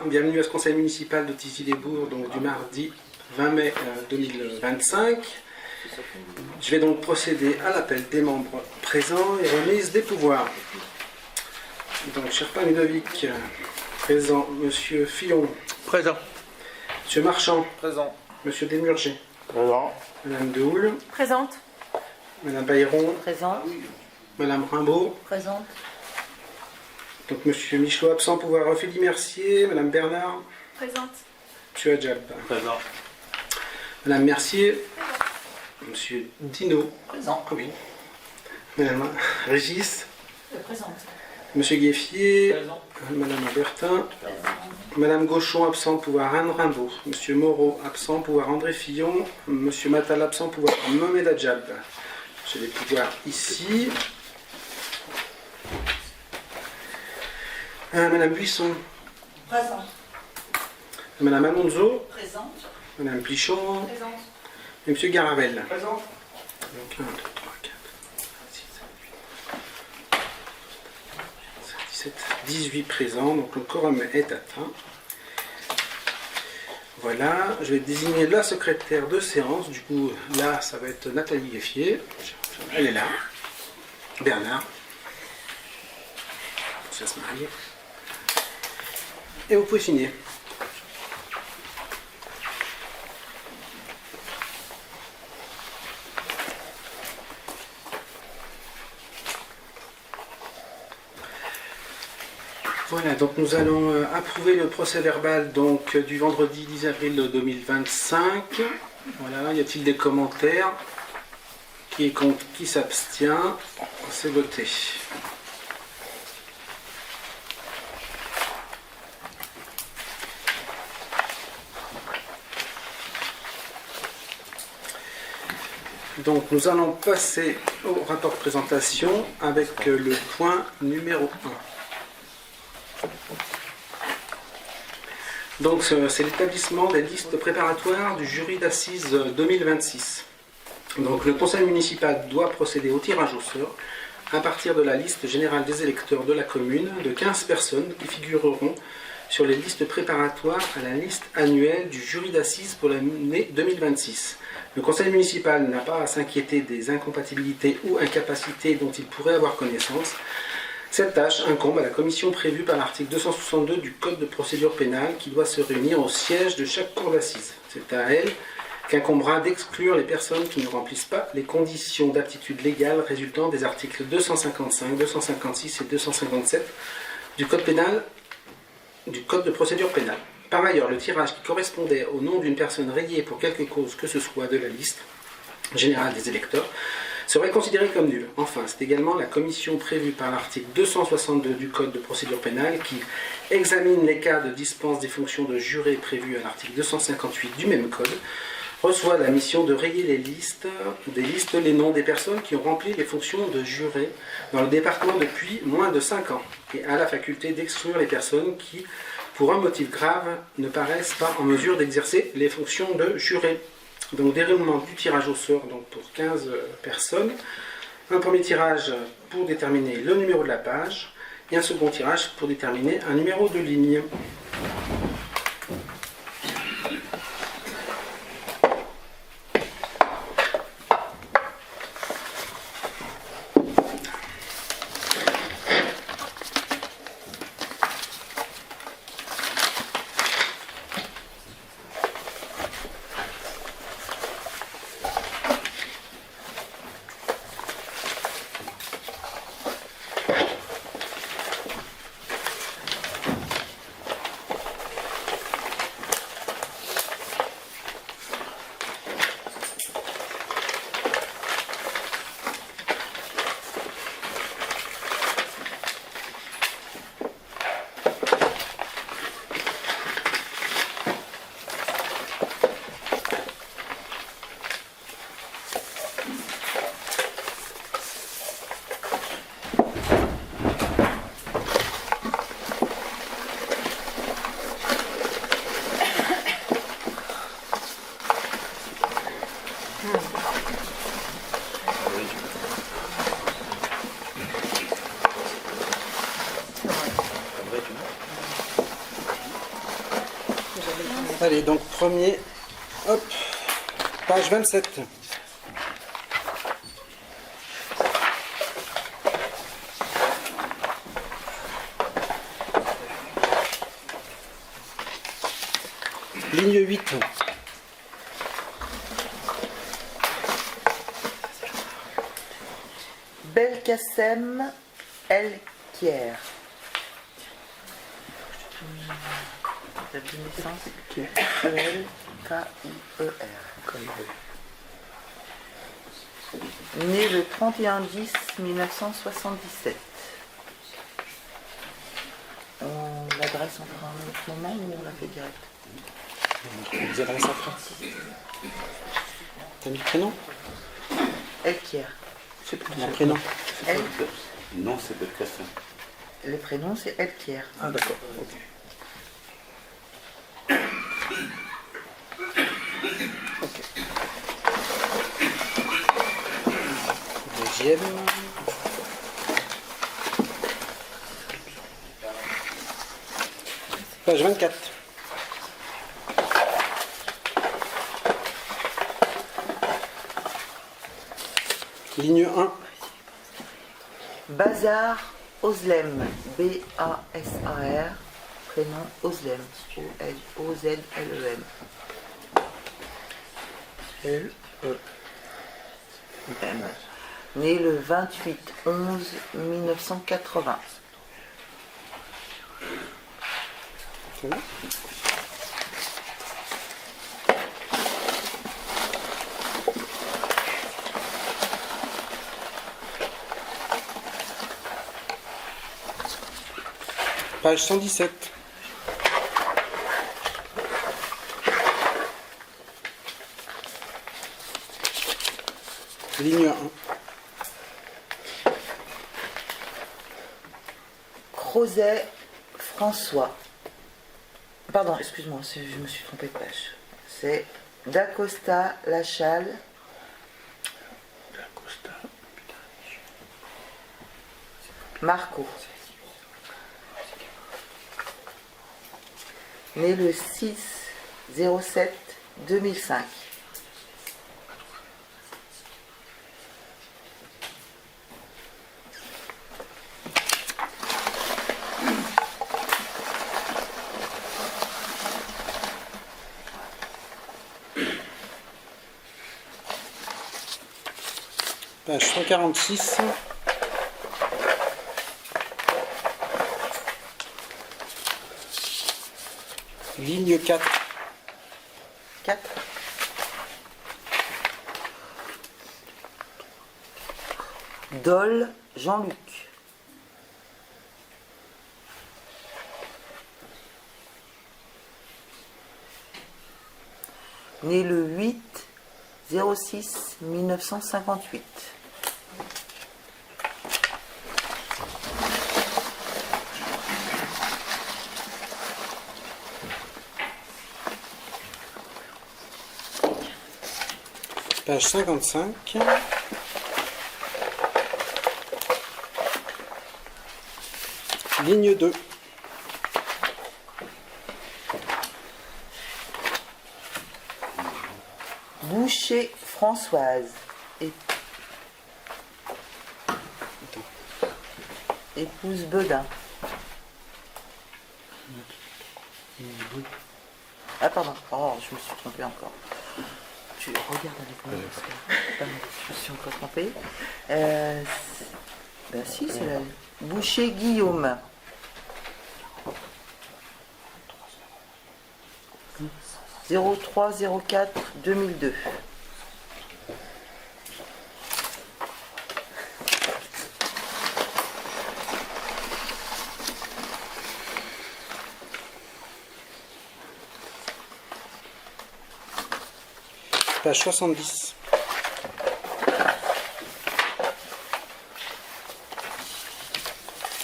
bienvenue à ce conseil municipal de Tizy-les-Bourgs, donc du mardi 20 mai 2025. Je vais donc procéder à l'appel des membres présents et remise des pouvoirs. Donc, Sherpa Ludovic, présent. Monsieur Fillon. Présent. Monsieur Marchand. Présent. Monsieur Desmurger. Présent. Madame Dehoule. Présente. Madame Bayeron. Présente. Madame Rimbaud. Présente. Donc, Monsieur Michelot absent, pouvoir Ophélie Mercier. Madame Bernard. Présente. Monsieur Adjab. Présent. Madame Mercier. Monsieur Dino. Présent. Oui. Madame Régis. Présente. Monsieur Gueffier. Présent. Madame Bertin. Madame Gauchon absent, pouvoir Anne Rimbaud. Monsieur Moreau absent, pouvoir André Fillon. Monsieur Matal absent, pouvoir Mohamed Adjab. J'ai les pouvoirs ici. Madame Buisson. Présente. Madame Alonso. Présente. Madame Plichon. Présente. Et Monsieur Garavel. Présent. Donc 1, 2, 3, 4, 6, 7, 8, 17, 18 présents. Donc le quorum est atteint. Voilà, je vais désigner la secrétaire de séance. Du coup, là, ça va être Nathalie Gueffier. Elle est là. Bernard. Ça se marie. Et vous pouvez signer. Voilà, donc nous allons approuver le procès verbal donc, du vendredi 10 avril 2025. Voilà, y a-t-il des commentaires? Qui est contre? Qui s'abstient? C'est voté. Donc nous allons passer au rapport de présentation avec le point numéro 1. Donc c'est l'établissement des listes préparatoires du jury d'assises 2026. Donc le conseil municipal doit procéder au tirage au sort à partir de la liste générale des électeurs de la commune de 15 personnes qui figureront sur les listes préparatoires à la liste annuelle du jury d'assises pour l'année 2026. Le conseil municipal n'a pas à s'inquiéter des incompatibilités ou incapacités dont il pourrait avoir connaissance. Cette tâche incombe à la commission prévue par l'article 262 du Code de procédure pénale qui doit se réunir au siège de chaque cour d'assises. C'est à elle qu'incombera d'exclure les personnes qui ne remplissent pas les conditions d'aptitude légale résultant des articles 255, 256 et 257 du Code pénal, du Code de procédure pénale. Par ailleurs, le tirage qui correspondait au nom d'une personne rayée pour quelque cause que ce soit de la liste générale des électeurs serait considéré comme nul. Enfin, c'est également la commission prévue par l'article 262 du Code de procédure pénale qui examine les cas de dispense des fonctions de juré prévues à l'article 258 du même Code, reçoit la mission de rayer des listes les noms des personnes qui ont rempli les fonctions de juré dans le département depuis moins de 5 ans et a la faculté d'exclure les personnes qui, pour un motif grave, ne paraissent pas en mesure d'exercer les fonctions de juré. Donc déroulement du tirage au sort donc pour 15 personnes. Un premier tirage pour déterminer le numéro de la page et un second tirage pour déterminer un numéro de ligne. Allez, donc premier, hop, page 27. Ligne 8. Belkacem Elkier. Date de naissance E-L-K-I-E-R. Né le 31-10-1977. On l'adresse encore un autre moment ou on la fait direct? Vous adressez après. T'as mis le prénom? Elkier. C'est pour mon prénom. El... Non, c'est Belkacem. Le prénom c'est Elkier. Ah d'accord, ok. Deuxième. Page 24. Ligne 1. Bazar Ozlem. B-A-S-A-R. Prénom Ozlem. O-Z-L-E-M. L-E-M. Né le 28-11-1980. C'est bon. Page 117. Ligne 1. Crozet François. Pardon, excuse-moi, je me suis trompée de page. C'est D'Acosta Lachal. Marco. Né le 6-07-2005. Page 146. Ligne 4. 4. Dole Jean-Luc. Né le 8-06-1958. Page 55. Ligne 2. Boucher Françoise. Épouse Bedin. Ah pardon, oh, je me suis trompée encore. Tu regardes avec moi parce que je me suis encore trompée. Ben si, c'est la Boucher Guillaume. « 03-04-2002 ». Page 70.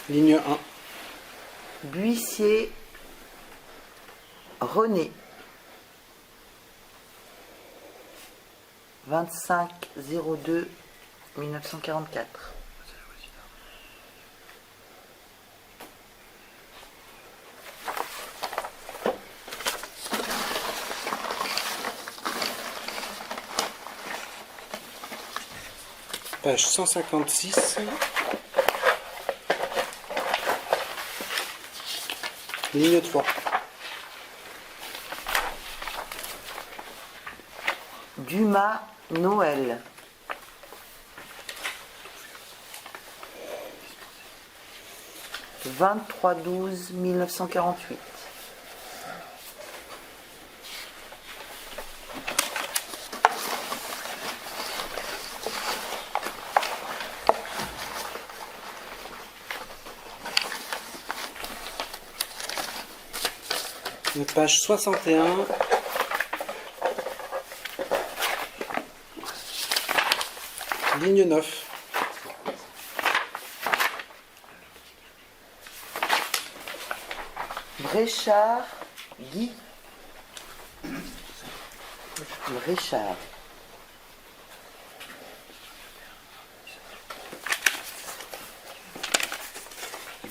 Ligne 1. Buissier René. 25-02-1944. Page 156. Ligne 3. Dumas, Noël. « 23-12-1948. Page 61. Ligne 9. Bréchard, Guy. Bréchard.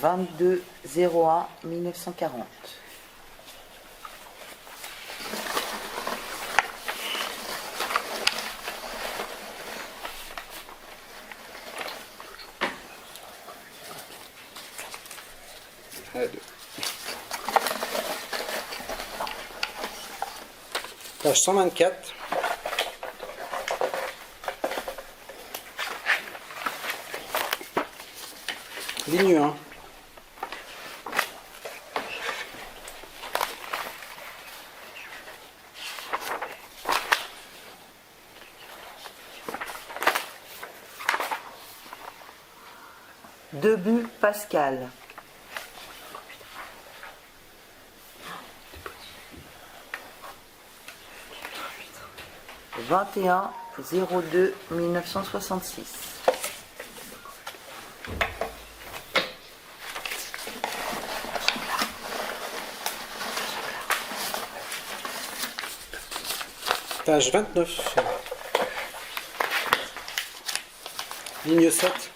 « 22-01-1940. » Page 124. Ligne 1. Debut, Pascal. « 21-02-1966. » Page 29. Ligne 7.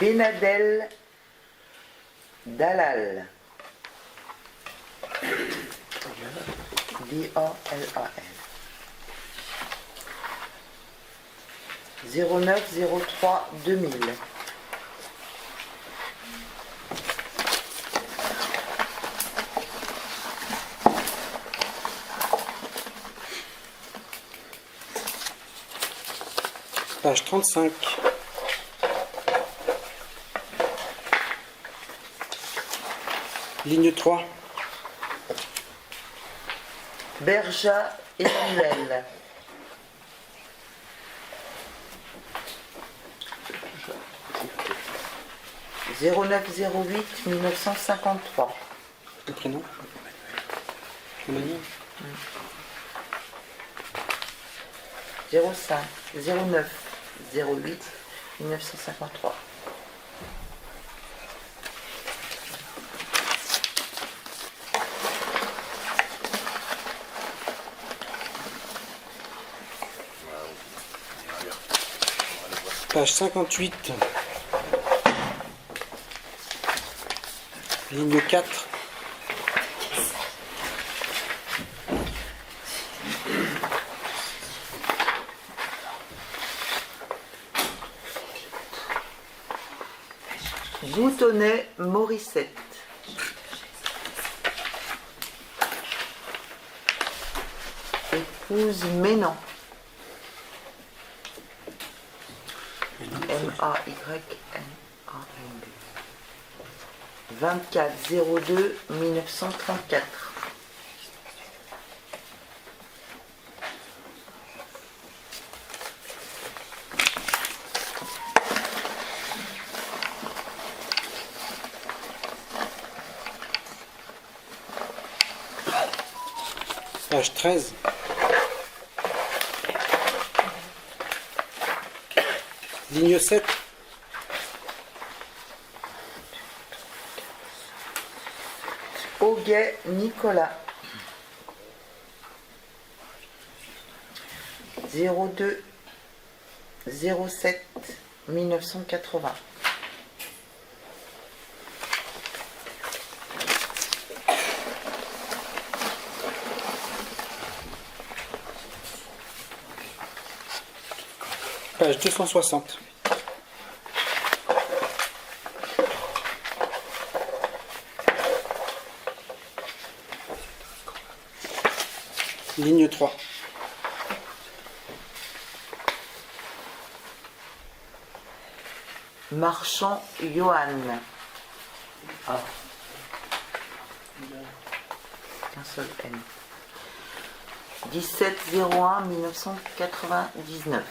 Benadel, Dalal. D-A-L-A-L. 09-03-2000. Page 35. Ligne 3. Berja, Emmanuel. « 09-08-1953. » Le prénom Emmanuel. 05 09 08 1953. Page 58. Ligne 4. Boutonnet, Morissette. Épouse Ménan. M-A-Y-N-A-N-D. 24-02-1934. Page 13. Ligne 7. Auguet, Nicolas. 02 07 1980. Page 260. Ligne 3. Marchand Johan. Ah. Un seul N. 1701 1999.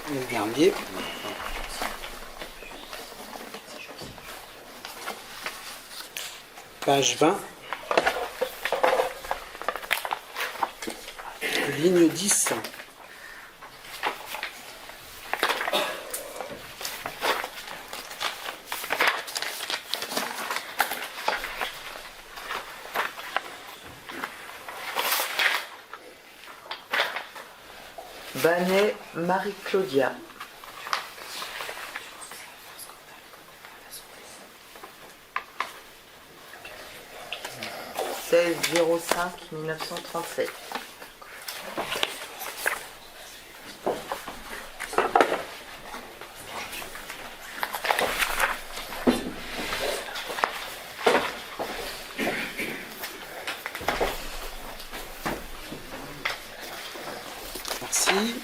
Le dernier. Page 20. Ligne 10. Banet Marie-Claudia. « 16-05-1937. » Merci.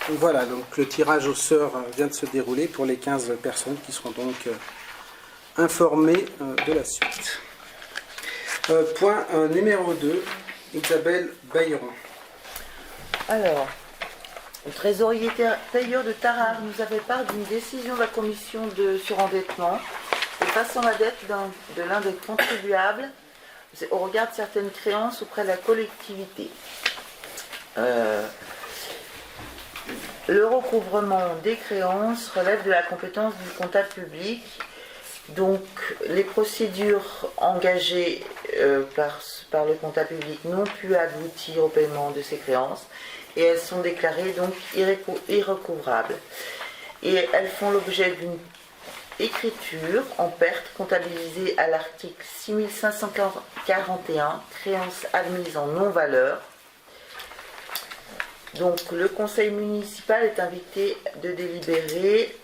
Voilà, donc le tirage au sort vient de se dérouler pour les 15 personnes qui seront donc informées de la suite. Point numéro 2, Isabelle Bayeron. Alors, le trésorier payeur de Tarare nous avait part d'une décision de la commission de surendettement effaçant la dette de l'un des contribuables au regard de certaines créances auprès de la collectivité. Le recouvrement des créances relève de la compétence du comptable public. Donc, les procédures engagées par le comptable public n'ont pu aboutir au paiement de ces créances et elles sont déclarées donc irrecouvrables. Et elles font l'objet d'une écriture en perte comptabilisée à l'article 6541, créances admises en non-valeur. Donc, le conseil municipal est invité de délibérer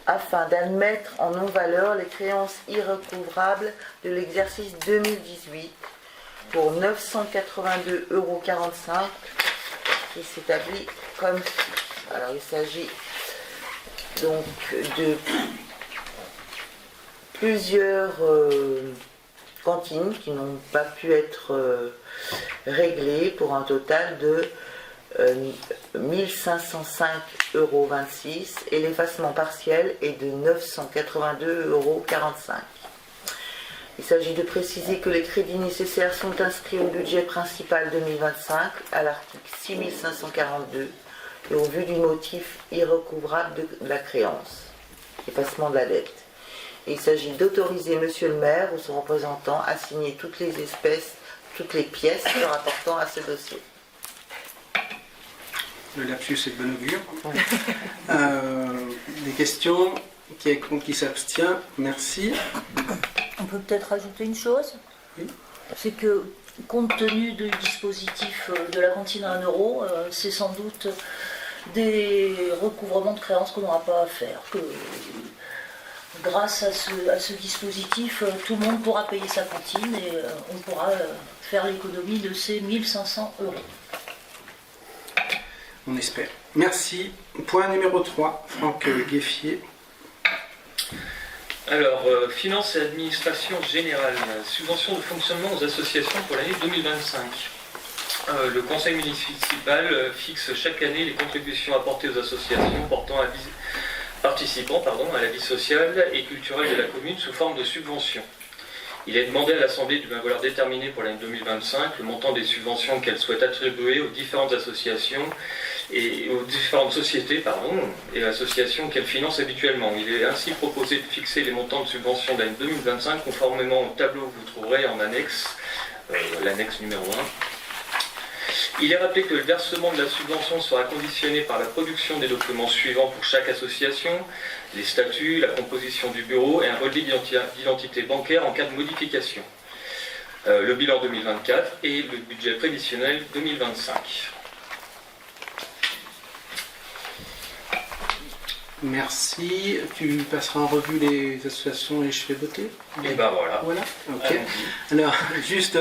afin d'admettre en non-valeur les créances irrecouvrables de l'exercice 2018 pour 982,45 € qui s'établit comme suit. Alors, il s'agit donc de plusieurs cantines qui n'ont pas pu être réglées pour un total de 1505,26 € et l'effacement partiel est de 982,45 €. Il s'agit de préciser que les crédits nécessaires sont inscrits au budget principal 2025 à l'article 6542 et au vu du motif irrecouvrable de la créance, effacement de la dette. Et il s'agit d'autoriser Monsieur le maire ou son représentant à signer toutes les pièces se rapportant à ce dossier. Le lapsus est de bon augure. Des questions? Qui est contre, qui s'abstient? Merci. On peut peut-être rajouter une chose. Oui. C'est que, compte tenu du dispositif de la cantine à 1 €, c'est sans doute des recouvrements de créances qu'on n'aura pas à faire. Que, grâce à ce dispositif, tout le monde pourra payer sa cantine et on pourra faire l'économie de ces 1500 €. On espère. Merci. Point numéro 3, Franck Gueffier. Alors, Finances et Administration Générale, subvention de fonctionnement aux associations pour l'année 2025. Le conseil municipal fixe chaque année les contributions apportées aux associations participant à la vie sociale et culturelle de la commune sous forme de subventions. Il est demandé à l'Assemblée de bien vouloir déterminer pour l'année 2025 le montant des subventions qu'elle souhaite attribuer aux différentes associations et aux différentes sociétés et associations qu'elle finance habituellement. Il est ainsi proposé de fixer les montants de subventions de l'année 2025 conformément au tableau que vous trouverez en annexe, l'annexe numéro 1. Il est rappelé que le versement de la subvention sera conditionné par la production des documents suivants pour chaque association: les statuts, la composition du bureau et un relevé d'identité bancaire en cas de modification, le bilan 2024 et le budget prévisionnel 2025. Merci. Tu passeras en revue les associations et je fais voter. Et ben voilà. Voilà. Ok. Allons-y. Alors, juste,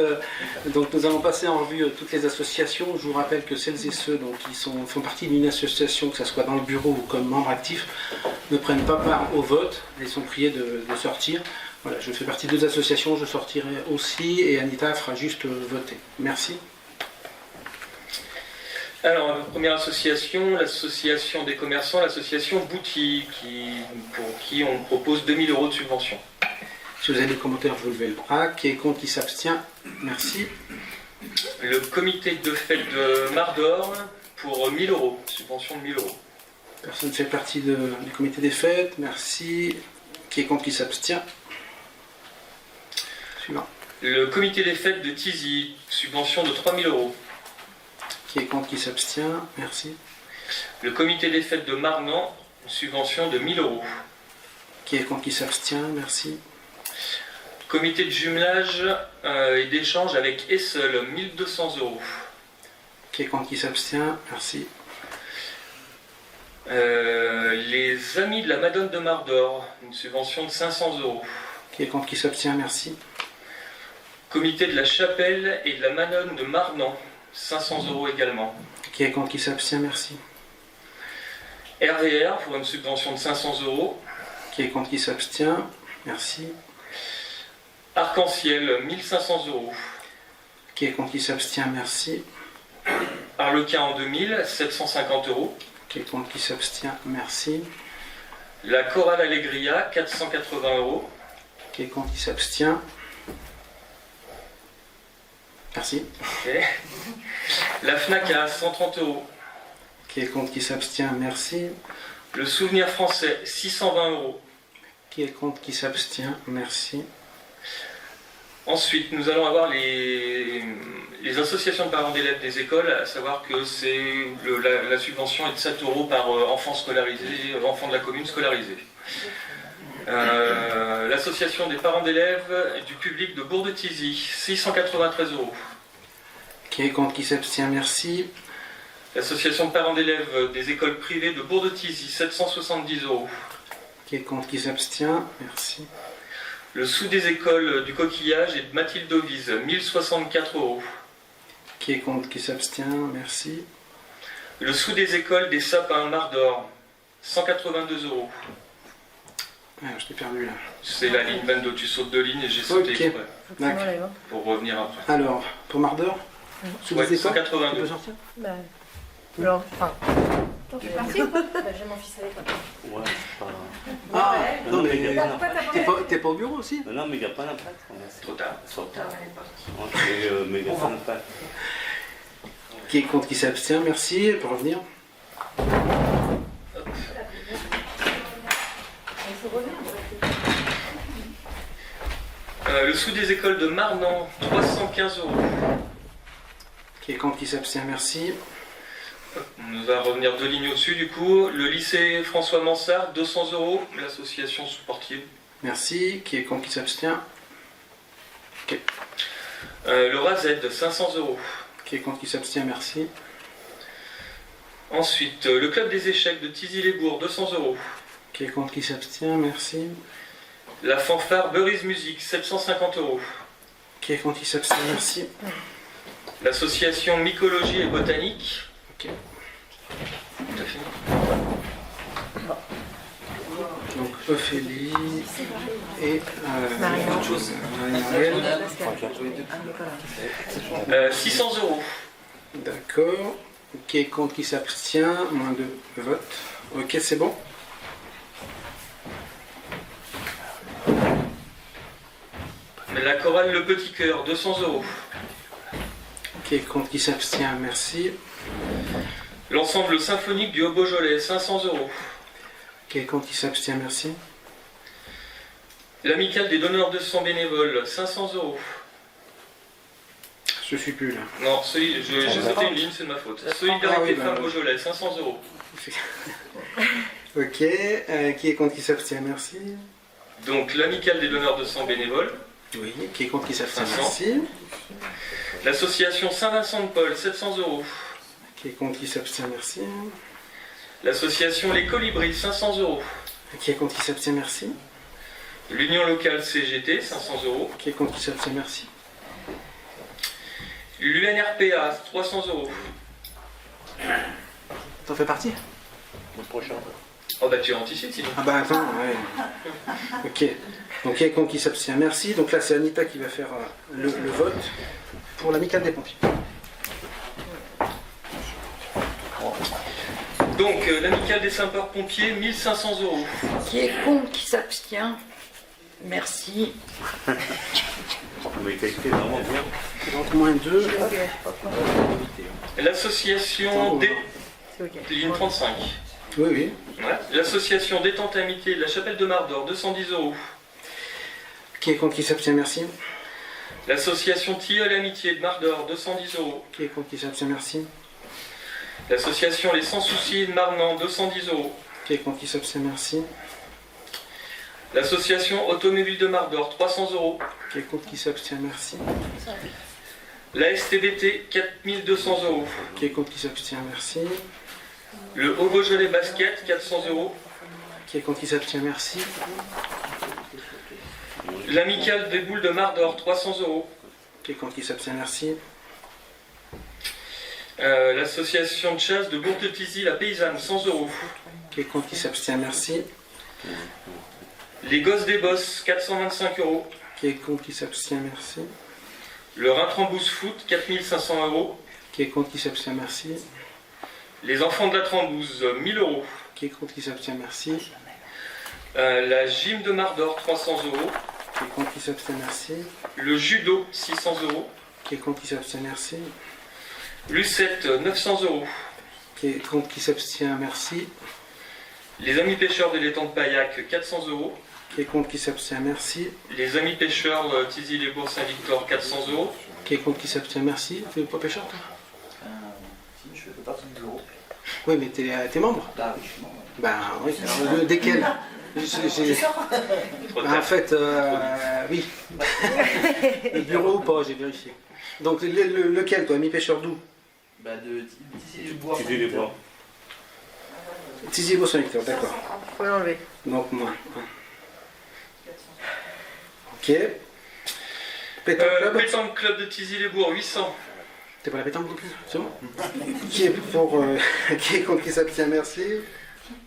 donc nous allons passer en revue toutes les associations. Je vous rappelle que celles et ceux donc, qui font partie d'une association, que ce soit dans le bureau ou comme membre actif, ne prennent pas part au vote. Ils sont priés de sortir. Voilà, je fais partie de 2 associations, je sortirai aussi et Anita fera juste voter. Merci. Alors, la première association, l'association des commerçants, l'association Bouti, pour qui on propose 2000 € de subvention. Si vous avez des commentaires, vous levez le bras. Qui est contre, qui s'abstient? Merci. Le comité de fête de Mardor pour 1000 €, subvention de 1000 €. Personne ne fait partie du comité des fêtes. Merci. Qui est contre, qui s'abstient? Suivant. Le comité des fêtes de Tizy, subvention de 3000 €. Qui est contre, qui s'abstient? Merci. Le comité des fêtes de Marnan, une subvention de 1000 €. Qui est contre, qui s'abstient? Merci. Comité de jumelage et d'échange avec Essel, 1200 €. Qui est contre, qui s'abstient? Merci. Les Amis de la Madone de Mardor, une subvention de 500 €. Qui est contre, qui s'abstient? Merci. Comité de la Chapelle et de la Madone de Marnan, 500 € également. Qui est contre, qui s'abstient? Merci. RVR pour une subvention de 500 €. Qui est contre, qui s'abstient? Merci. Arc-en-ciel, 1500 €. Qui est contre, qui s'abstient? Merci. Arlequin en 2000, 750 €. Qui est contre, qui s'abstient? Merci. La Chorale Allegria, 480 €. Qui est contre, qui s'abstient? Merci. Ok. La FNAC à 130 €. Qui est contre, qui s'abstient? Merci. Le Souvenir français, 620 €. Qui est contre, qui s'abstient? Merci. Ensuite, nous allons avoir les associations de parents d'élèves des écoles, à savoir que la subvention est de 7 € par enfant scolarisé, enfant de la commune scolarisé. L'association des parents d'élèves du public de Bourg-de-Thizy, 693 €. Qui est contre, qui s'abstient? Merci. L'association de parents d'élèves des écoles privées de Bourg-de-Thizy, 770 €. Qui est contre, qui s'abstient? Merci. Le sous des écoles du Coquillage et de Mathilde Dovise, 1064 €. Qui est contre, qui s'abstient? Merci. Le sous des écoles des Sapins Mardor, 182 €. Ah, je t'ai perdu là. C'est la ligne 22, tu sautes 2 lignes et j'ai sauté Ok. exprès D'accord. pour revenir après. Alors, pour Mardor, sous Ouais, les écoles, 182. tu peux sortir? Alors, enfin, Tu es parti ou pas? J'ai mon fils avec moi. Ouais, pas... Ah, Non, non, mais il y a mais pas... t'es pas au bureau aussi? Non, mais il n'y a pas d'impact. Trop tard. Mais il n'y a pas d'impact. Qui est contre, qui s'abstient? Merci. Elle peut revenir. Le sous des écoles de Marnan, 315 €. Qui est contre, qui s'abstient? Merci. On va revenir 2 lignes au-dessus du coup. Le lycée François Mansart, 200 €. L'association sportive. Merci. Qui est contre, qui s'abstient? Le RAZ, 500 €. Qui est contre, qui s'abstient? Merci. Ensuite, le club des échecs de Thizy-les-Bourgs, 200 €. Qui est contre, qui s'abstient? Merci. La fanfare Beurise Musique, 750 €. Qui est contre, qui s'abstient? Merci. L'association Mycologie et Botanique. Ok. T'as fini? Donc Ophélie et Marie-Noël. Marie-Noël. 600 €. D'accord. Qui est contre, qui s'abstient? Moins de votes. Ok, c'est bon. La chorale Le Petit Cœur, 200 €. Qui est contre, qui s'abstient, merci. L'ensemble symphonique du Haut-Beaujolais, 500 €. Qui est contre, qui s'abstient, merci. L'amicale des donneurs de sang bénévoles, 500 €. Je suis plus là. Non, j'ai sauté une ligne, c'est de ma faute. Solidarité Ah oui, Femmes bah, Beaujolais, 500 €. Ok, qui est contre, qui s'abstient, merci. Donc l'amicale des donneurs de sang bénévoles, Oui, qui est contre, qui s'abstient, 500. merci. l'association Saint-Vincent de Paul, 700 €. Qui est contre, qui s'abstient, merci. L'association Les Colibris, 500 €. Qui est contre, qui s'abstient, merci. L'Union locale CGT, 500 €. Qui est contre, qui s'abstient, merci. L'UNRPA, 300 €. T'en fais partie? Le prochain. Oh bah tu anticipes sinon. Ah bah attends, ouais. Ok. Donc qui est contre, qui s'abstient, merci. Donc là c'est Anita qui va faire le vote pour l'amicale des pompiers. Donc l'amicale des sapeurs-pompiers, 1500 €. Qui est contre, qui s'abstient. Merci. Mais qualité vraiment bien. Donc moins 2. L'association des... Ligne 35. Oui, oui. Ouais. L'association Détente Amitié de la Chapelle de Mardor, 210 €. Qui est contre, qui s'abstient, merci. L'association Tilleul Amitié de Mardor, 210 €. Qui est contre, qui s'abstient, merci. L'association Les Sans Soucis de Marnan, 210 €. Qui est contre, qui s'abstient, merci. L'association Automobile de Mardor, 300 €. Qui est contre, qui s'abstient, merci. La STBT, 4200 €. Qui est contre, qui s'abstient, merci. Le Haut-Beaujolais Basket, 400 €. Qui est contre, qui s'abstient, merci. L'amicale des boules de Mardor, 300 €. Qui est contre, qui s'abstient, merci. L'association de chasse de Bourg-de-Tizy, la Paysanne, 100 €. Qui est contre, qui s'abstient, merci. Les Gosses des Bosses, 425 €. Qui est contre, qui s'abstient, merci. Le Rhin-Trambouze Foot, 4500 €. Qui est contre, qui s'abstient, merci. Les Enfants de la Trambouze, 1000 €. Qui est contre, qui s'abstient, merci. La Gym de Mardor, 300 €. Qui est contre, qui s'abstient, merci. Le Judo, 600 €. Qui est contre, qui s'abstient, merci. Lucette, 900 €. Qui est contre, qui s'abstient, merci. Les Amis Pêcheurs de l'étang de Paillac, 400 €. Qui est contre, qui s'abstient, merci. Les Amis Pêcheurs Tizy-les-Bourgs Saint-Victor, 400 €. Qui est contre, qui s'abstient, merci. Tu es pas pêcheur, toi? Si, je fais partie du bureau. Oui, mais t'es membre? Ah oui, je suis membre. Ben oui, alors desquels? Trop En tard. fait, oui. Le bureau ou pas, j'ai vérifié. Donc lequel, toi? Ami pêcheur d'où? Bah de Tizy-les-Bourgs. Tu dis les bras. Tizy-les-Bourgs Saint-Victor, d'accord. Faut l'enlever. Donc moi. Ok. Pétanque club? Pétanque Club de Tizy-les-Bourgs, 800. T'es pas la pétanque non plus? C'est bon? Qui est pour... qui est contre, qui s'abstient, merci.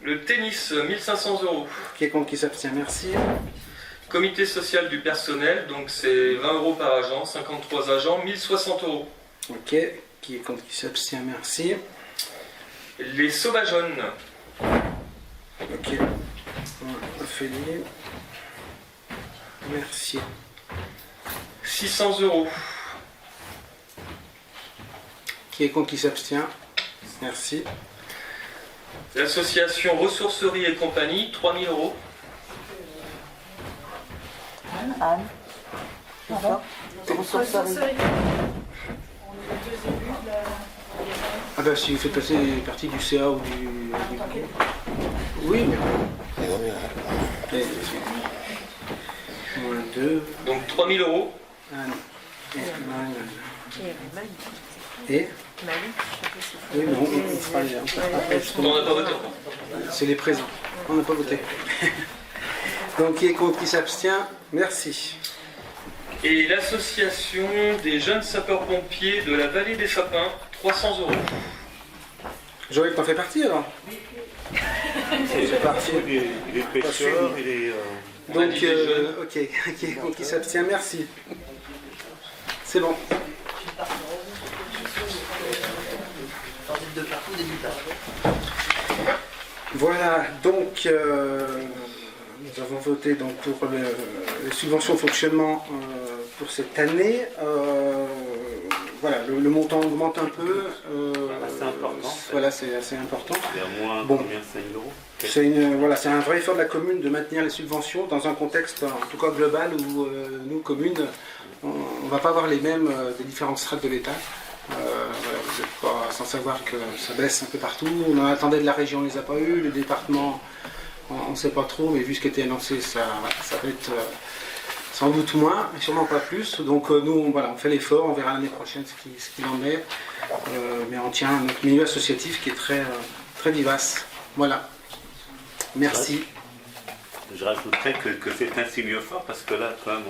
Le tennis, 1500 €. Qui est contre, qui s'abstient, merci. Comité social du personnel, donc c'est 20 € par agent, 53 agents, 1060 €. Ok. Qui est contre, qui s'abstient, merci. Les Sauvageonnes, Ok. On a fait les... Merci. 600 €. Qui est contre, qui s'abstient, merci. L'association Ressourcerie et compagnie, 3000 €. Anne. D'accord. Ressourcerie. On est les deux élus de la... Ah ben si vous faites passer partie du CA ou du... Oui, mais... Moins 2. Donc 3000 €. Et oui, mais on fera les... On n'a pas voté encore. C'est les présents. On n'a pas voté. Donc qui est contre, qui s'abstient, merci. Et l'association des jeunes sapeurs-pompiers de la vallée des Sapins, 300 €. Joël, t'en fais partie alors? C'est parti. Il est pêcheur, il est. On a Donc, dit des jeunes. ok, qui est contre, qui s'abstient, merci. C'est bon. Sortie de partout des guitares. Voilà, donc nous avons voté donc, pour les subventions de fonctionnement pour cette année. Voilà, le montant augmente un peu. C'est important. Voilà, c'est assez important. C'est à moins Bon. combien, 5 000 euros? Voilà, c'est un vrai effort de la commune de maintenir les subventions dans un contexte, en tout cas global, où nous, communes, on ne va pas avoir les mêmes des différentes strates de l'État. Voilà, vous n'êtes pas sans savoir que ça baisse un peu partout. On en attendait de la région, on ne les a pas eu. Le département, on ne sait pas trop, mais vu ce qui était annoncé, ça va être sans doute moins, et sûrement pas plus. Donc nous, voilà, on fait l'effort, on verra l'année prochaine ce qu'il en est. Mais on tient notre milieu associatif qui est très, très vivace. Voilà. Merci. Je rajouterais que c'est un signe fort parce que là, quand même,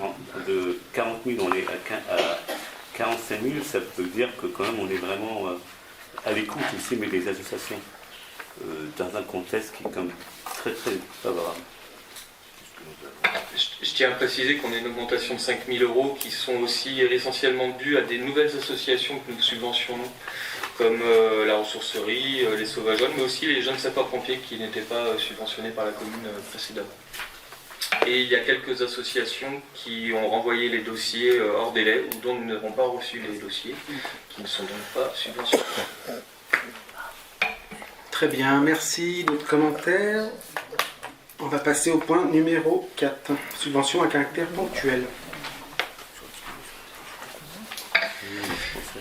de 40 000, on est à 45 000, ça veut dire que quand même on est vraiment à l'écoute ici, mais des associations, dans un contexte qui est quand même très très favorable. Je tiens à préciser qu'on a une augmentation de 5 000 euros qui sont aussi essentiellement dues à des nouvelles associations que nous subventionnons, comme la ressourcerie, les sauvageonnes, mais aussi les jeunes sapeurs-pompiers qui n'étaient pas subventionnés par la commune précédemment. Et il y a quelques associations qui ont renvoyé les dossiers hors délai ou dont nous n'avons pas reçu les dossiers, qui ne sont donc pas subventionnés. Très bien, merci. D'autres commentaires? On va passer au point numéro 4, subvention à caractère ponctuel.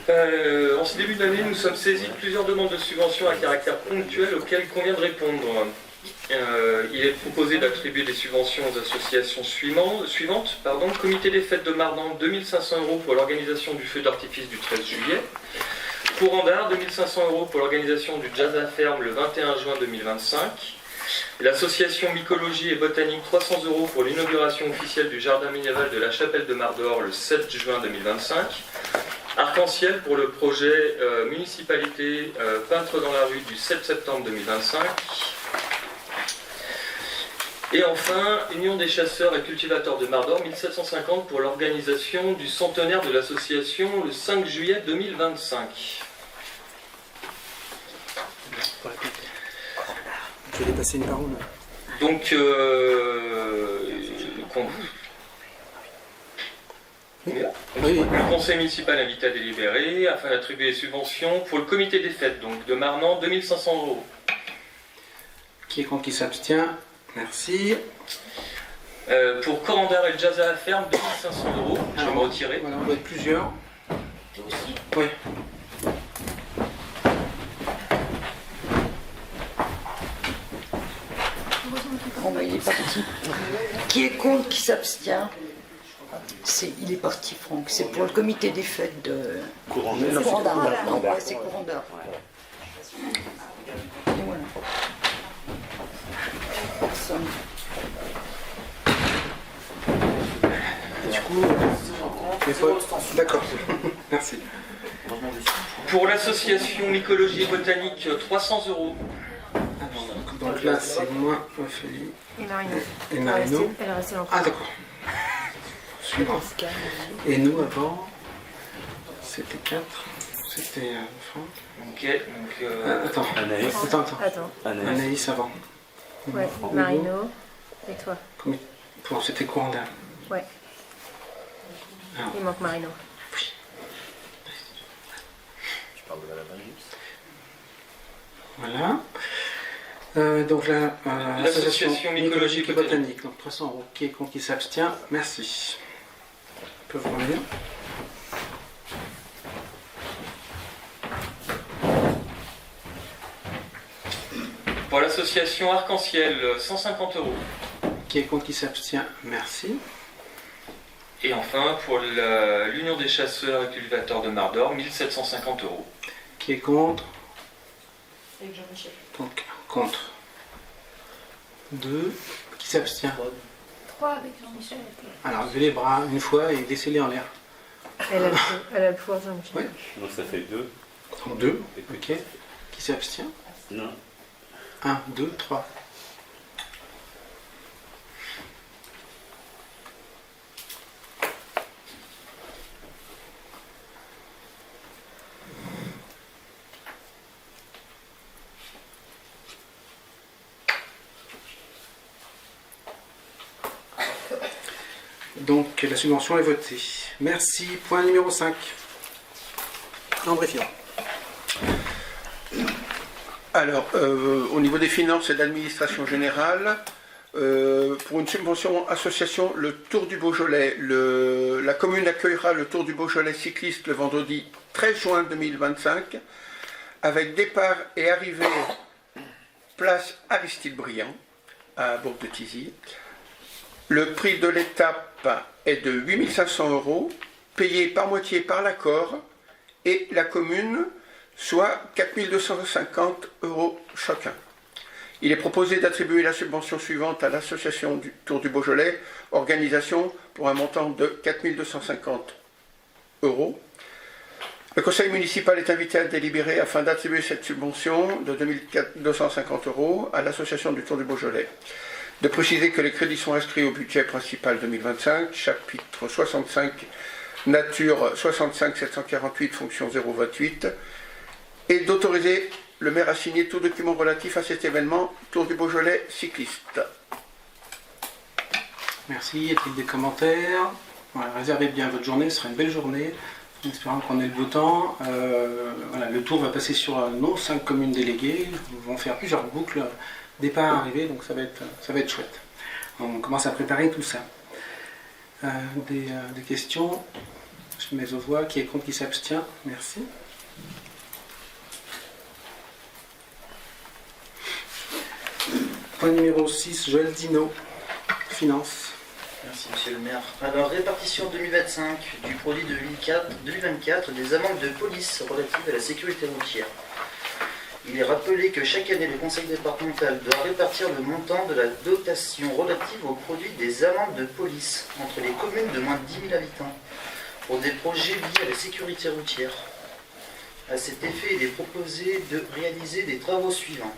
En ce début d'année, nous sommes saisis de plusieurs demandes de subventions à caractère ponctuel auxquelles il convient de répondre. Il est proposé d'attribuer des subventions aux associations suivantes. Comité des fêtes de Mardan, 2500 euros pour l'organisation du feu d'artifice du 13 juillet. Courant d'art, 2500 euros pour l'organisation du Jazz à Ferme le 21 juin 2025. L'association Mycologie et Botanique, 300 euros pour l'inauguration officielle du jardin médiéval de la chapelle de Mardor le 7 juin 2025. Arc-en-ciel pour le projet municipalité peintre dans la rue du 7 septembre 2025. Et enfin, Union des chasseurs et cultivateurs de Mardor, 1750 pour l'organisation du centenaire de l'association le 5 juillet 2025. Je vais dépasser une parole. Donc, le conseil municipal invite à délibérer afin d'attribuer les subventions pour le comité des fêtes, donc de Marnan, 2500 euros. Qui est contre, qui s'abstient? Merci. Pour Corandar et le Jazz à la ferme, 2500 euros. Je vais me retirer. Voilà, on doit être plusieurs. Toi aussi. Oui. Bon, bah, il est parti. Qui est contre, qui s'abstient? Il est parti, Franck. C'est pour le comité des fêtes de Courant Courant-d'Art. Non, ouais, c'est Courant-d'Art. Et voilà. Personne. Du coup, les votes. D'accord. Merci. Pour l'association Mycologie et Botanique, 300 euros. Donc là, c'est moi, Ophélie Et Marino. et Marino. Elle est restée dans Ah, d'accord. Suivant. Et nous, avant, c'était 4. C'était Franck. Ok, donc... Attends. Anaïs. Attends. Anaïs avant. Ouais, Marino. Et toi? Bon, c'était courant d'âme. Ouais. Alors. Il manque Marino. Voilà. Donc là, l'association mycologique et botanique, donc 300 euros. Qui est contre, qui s'abstient? Merci. Ils peuvent revenir. Pour l'association Arc-en-ciel, 150 euros. Qui est contre, qui s'abstient? Merci. Et enfin, pour l'Union des chasseurs et cultivateurs de Mardor, 1750 euros. Qui est contre? Avec Jean-Michel. Donc, contre. 2. Qui s'abstient? 3 avec Jean-Michel. Alors, levez les bras une fois et laissez-les en l'air. Elle a le pouvoir, Jean-Michel. Ouais. Donc ça fait 2. Donc 2. Ok. Qui s'abstient? Non. 1, 2, 3. Donc la subvention est votée. Merci. Point numéro 5. André Fion. Alors, au niveau des finances et de l'administration générale, pour une subvention association Le Tour du Beaujolais, la commune accueillera le Tour du Beaujolais cycliste le vendredi 13 juin 2025 avec départ et arrivée place Aristide Briand à Bourg-de-Thizy. Le prix de l'étape est de 8 500 €, payé par moitié par l'accord et la commune, soit 4 250 € chacun. Il est proposé d'attribuer la subvention suivante à l'association du Tour du Beaujolais, organisation pour un montant de 4 250 €. Le conseil municipal est invité à délibérer afin d'attribuer cette subvention de 2 250 € à l'association du Tour du Beaujolais. De préciser que les crédits sont inscrits au budget principal 2025, chapitre 65, nature 65 748, fonction 028, et d'autoriser le maire à signer tout document relatif à cet événement Tour du Beaujolais cycliste. Merci. Y a-t-il des commentaires? Voilà, réservez bien votre journée, ce sera une belle journée. En espérant qu'on ait le beau temps. Voilà, le tour va passer sur nos 5 communes déléguées. Nous vont faire plusieurs boucles, départ, arrivée, donc ça va être chouette. On commence à préparer tout ça. Des questions? Je mets aux voix. Qui est contre, qui s'abstient? Merci. Point numéro 6, Joël Dino, Finance. Merci Monsieur le maire. Alors, répartition 2025 du produit de 2024 des amendes de police relatives à la sécurité routière. Il est rappelé que chaque année, le conseil départemental doit répartir le montant de la dotation relative au produit des amendes de police entre les communes de moins de 10 000 habitants pour des projets liés à la sécurité routière. À cet effet, il est proposé de réaliser des travaux suivants.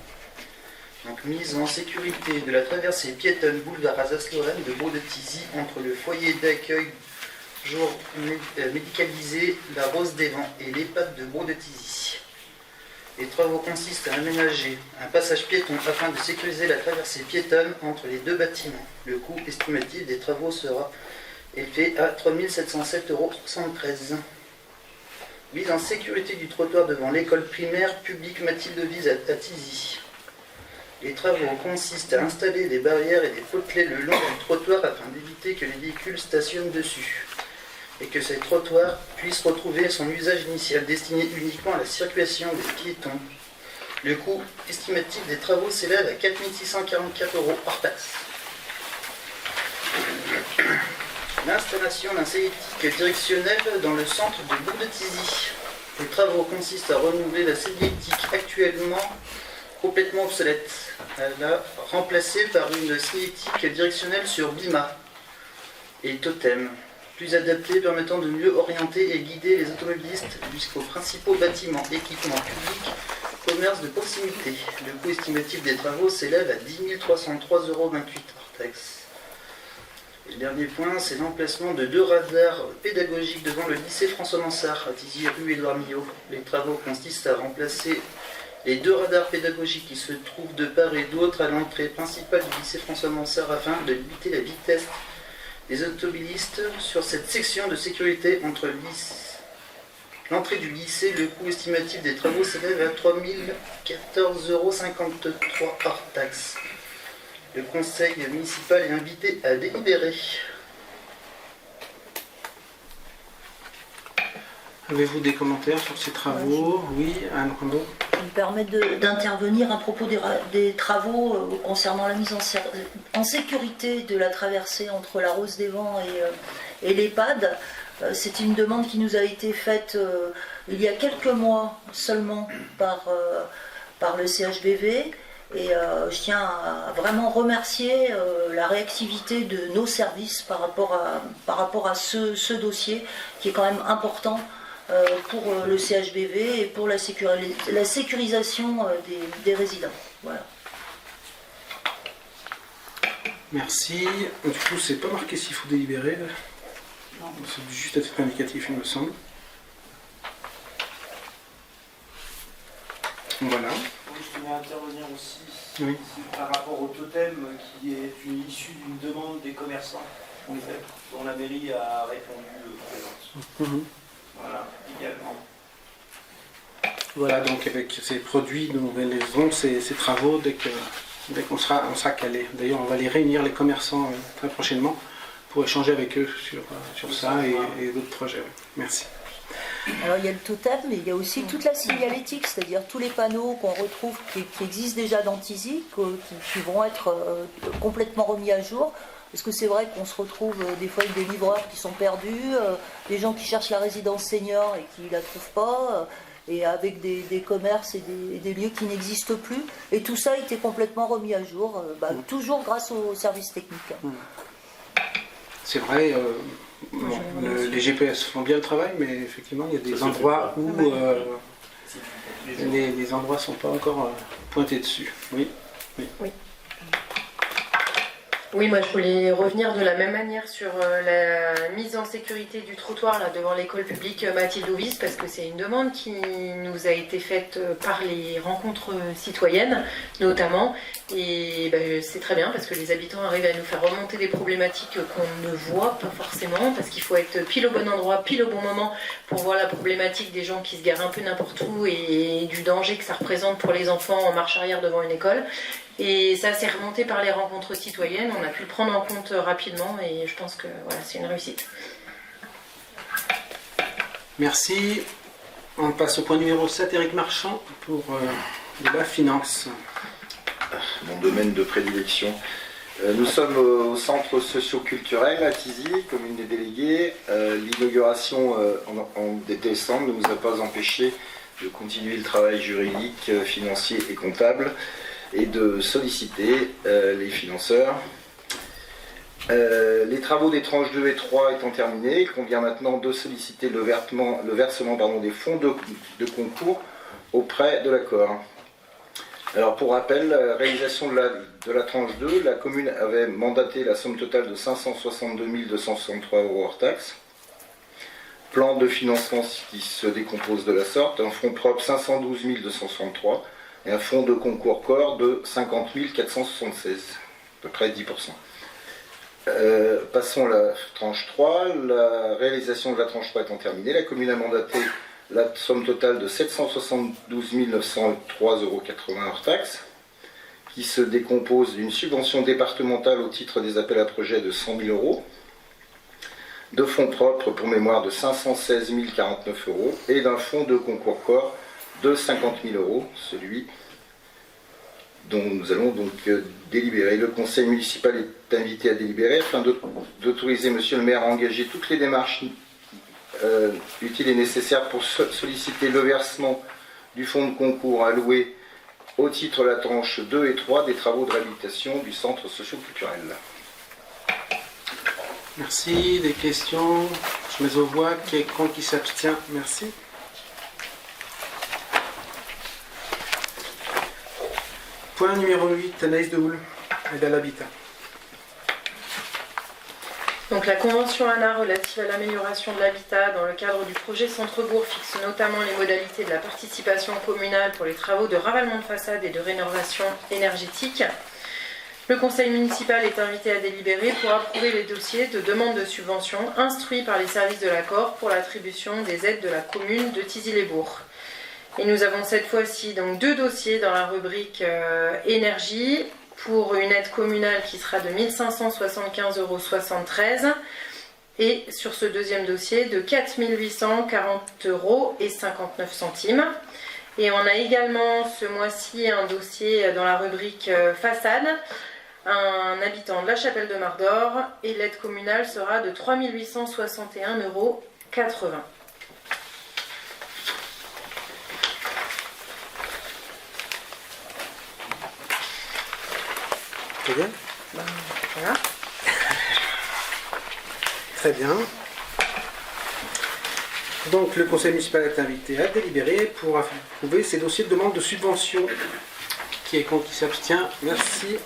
Donc, mise en sécurité de la traversée piétonne boulevard Alsace-Lorraine de Bourg-de-Thizy entre le foyer d'accueil jour médicalisé La Rose des Vents et l'EHPAD de Bourg-de-Thizy. Les travaux consistent à aménager un passage piéton afin de sécuriser la traversée piétonne entre les deux bâtiments. Le coût estimatif des travaux sera élevé à 3 707,73 €. Mise en sécurité du trottoir devant l'école primaire publique Mathilde Vise à Thizy. Les travaux consistent à installer des barrières et des potelets le long du trottoir afin d'éviter que les véhicules stationnent dessus et que ces trottoirs puissent retrouver son usage initial destiné uniquement à la circulation des piétons. Le coût estimatif des travaux s'élève à 4 644 € hors taxe. L'installation d'un signalétique directionnel dans le centre de Bourg-de-Thizy. Les travaux consistent à renouveler la signalétique actuellement complètement obsolète. Elle a remplacée par une signalétique directionnelle sur Bima et Totem, plus adaptée, permettant de mieux orienter et guider les automobilistes jusqu'aux principaux bâtiments, équipements publics, commerces de proximité. Le coût estimatif des travaux s'élève à 10 303,28 € hors taxe. Et le dernier point, c'est l'emplacement de 2 radars pédagogiques devant le lycée François Mansart à Thizy, rue Édouard Millot. Les travaux consistent à remplacer les 2 radars pédagogiques qui se trouvent de part et d'autre à l'entrée principale du lycée François Mansart afin de limiter la vitesse des automobilistes sur cette section de sécurité entre l'entrée du lycée. Le coût estimatif des travaux s'élève à 3 014,53 € hors taxe. Le conseil municipal est invité à délibérer. Avez-vous des commentaires sur ces travaux? Oui, Anne Rondeau. Je me permets d'intervenir à propos des travaux concernant la mise en sécurité de la traversée entre la Rose des Vents et l'EHPAD. C'est une demande qui nous a été faite il y a quelques mois seulement par le CHBV. Et je tiens à vraiment remercier la réactivité de nos services par rapport à ce dossier qui est quand même important pour le CHBV et pour la sécurisation des résidents. Voilà. Merci. Du coup, c'est pas marqué s'il faut délibérer. Non. C'est juste à titre indicatif, il me semble. Voilà. Je voulais intervenir aussi oui. par rapport au totem qui est issue d'une demande des commerçants dont la mairie a répondu présente. Voilà, également. Voilà, donc avec ces produits, nous réaliserons ces travaux dès qu'on sera calé. D'ailleurs, on va les réunir, les commerçants, très prochainement, pour échanger avec eux sur ça et d'autres projets. Merci. Alors il y a le totem, mais il y a aussi toute la signalétique, c'est-à-dire tous les panneaux qu'on retrouve qui existent déjà dans Tizi, qui vont être complètement remis à jour. Parce que c'est vrai qu'on se retrouve des fois avec des livreurs qui sont perdus, des gens qui cherchent la résidence senior et qui ne la trouvent pas, et avec des commerces et des lieux qui n'existent plus. Et tout ça a été complètement remis à jour, toujours grâce aux services techniques. C'est vrai, les GPS font bien le travail, mais effectivement, il y a des endroits où les endroits ne sont pas encore pointés dessus. Oui. Oui, moi je voulais revenir de la même manière sur la mise en sécurité du trottoir là, devant l'école publique Mathilde Ovis, parce que c'est une demande qui nous a été faite par les rencontres citoyennes notamment, et c'est très bien parce que les habitants arrivent à nous faire remonter des problématiques qu'on ne voit pas forcément, parce qu'il faut être pile au bon endroit, pile au bon moment pour voir la problématique des gens qui se garent un peu n'importe où et du danger que ça représente pour les enfants en marche arrière devant une école. Et ça s'est remonté par les rencontres citoyennes, on a pu le prendre en compte rapidement et je pense que voilà, c'est une réussite. Merci. On passe au point numéro 7, Éric Marchand, pour de la finance. Mon domaine de prédilection. Nous sommes au centre socio-culturel à Tizi, commune des délégués. L'inauguration en décembre ne nous a pas empêché de continuer le travail juridique, financier et comptable, et de solliciter les financeurs. Les travaux des tranches 2 et 3 étant terminés, il convient maintenant de solliciter le versement des fonds de concours auprès de l'accord. Alors pour rappel, la réalisation de la tranche 2, la commune avait mandaté la somme totale de 562 263 € hors taxe. Plan de financement qui se décompose de la sorte, un fonds propre 512 263 et un fonds de concours corps de 50 476, à peu près 10%. Passons à la tranche 3. La réalisation de la tranche 3 étant terminée, la commune a mandaté la somme totale de 772 903,80 € hors taxe, qui se décompose d'une subvention départementale au titre des appels à projets de 100 000 €, de fonds propres pour mémoire de 516 049 € et d'un fonds de concours corps de 50 000 €, celui dont nous allons donc délibérer. Le conseil municipal est invité à délibérer afin d'autoriser monsieur le maire à engager toutes les démarches utiles et nécessaires pour solliciter le versement du fonds de concours alloué au titre de la tranche 2 et 3 des travaux de réhabilitation du centre socio-culturel. Merci. Des questions? Je mets aux voix. Qui est contre, qui s'abstient? Merci. Point numéro 8, Anaïs de Houle, aide à l'habitat. Donc la convention ANA relative à l'amélioration de l'habitat dans le cadre du projet Centre-Bourg fixe notamment les modalités de la participation communale pour les travaux de ravalement de façade et de rénovation énergétique. Le conseil municipal est invité à délibérer pour approuver les dossiers de demande de subvention instruits par les services de l'accord pour l'attribution des aides de la commune de Tizi-les-Bourgs. Et nous avons cette fois-ci donc 2 dossiers dans la rubrique énergie pour une aide communale qui sera de 1 575,73 € et sur ce deuxième dossier de 4 840,59 €. Et on a également ce mois-ci un dossier dans la rubrique façade, un habitant de la Chapelle de Mardor, et l'aide communale sera de 3 861,80 €. Très bien. Voilà. Très bien. Donc le conseil municipal est invité à délibérer pour approuver ces dossiers de demande de subvention. Qui est contre, qui s'abstient? Merci.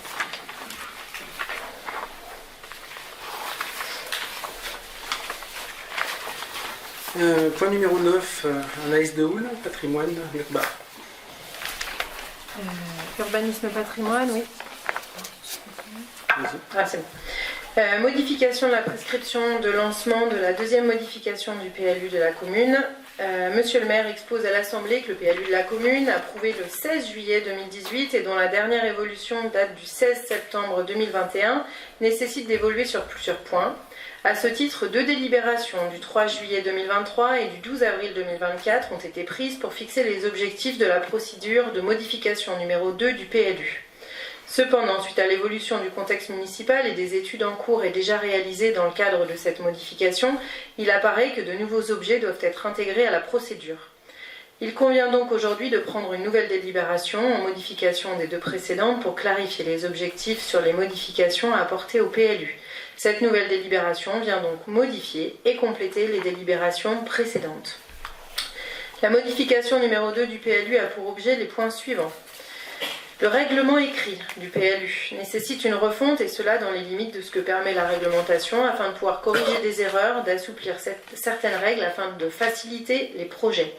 Point numéro 9, Anaïs de Houle, patrimoine, Mirba. Urbanisme patrimoine, oui. Ah, c'est bon. Modification de la prescription de lancement de la deuxième modification du PLU de la commune. Monsieur le maire expose à l'Assemblée que le PLU de la commune, approuvé le 16 juillet 2018 et dont la dernière évolution date du 16 septembre 2021, nécessite d'évoluer sur plusieurs points. À ce titre, 2 délibérations du 3 juillet 2023 et du 12 avril 2024 ont été prises pour fixer les objectifs de la procédure de modification numéro 2 du PLU. Cependant, suite à l'évolution du contexte municipal et des études en cours et déjà réalisées dans le cadre de cette modification, il apparaît que de nouveaux objets doivent être intégrés à la procédure. Il convient donc aujourd'hui de prendre une nouvelle délibération en modification des 2 précédentes pour clarifier les objectifs sur les modifications à apporter au PLU. Cette nouvelle délibération vient donc modifier et compléter les délibérations précédentes. La modification numéro 2 du PLU a pour objet les points suivants. Le règlement écrit du PLU nécessite une refonte et cela dans les limites de ce que permet la réglementation afin de pouvoir corriger des erreurs, d'assouplir certaines règles afin de faciliter les projets.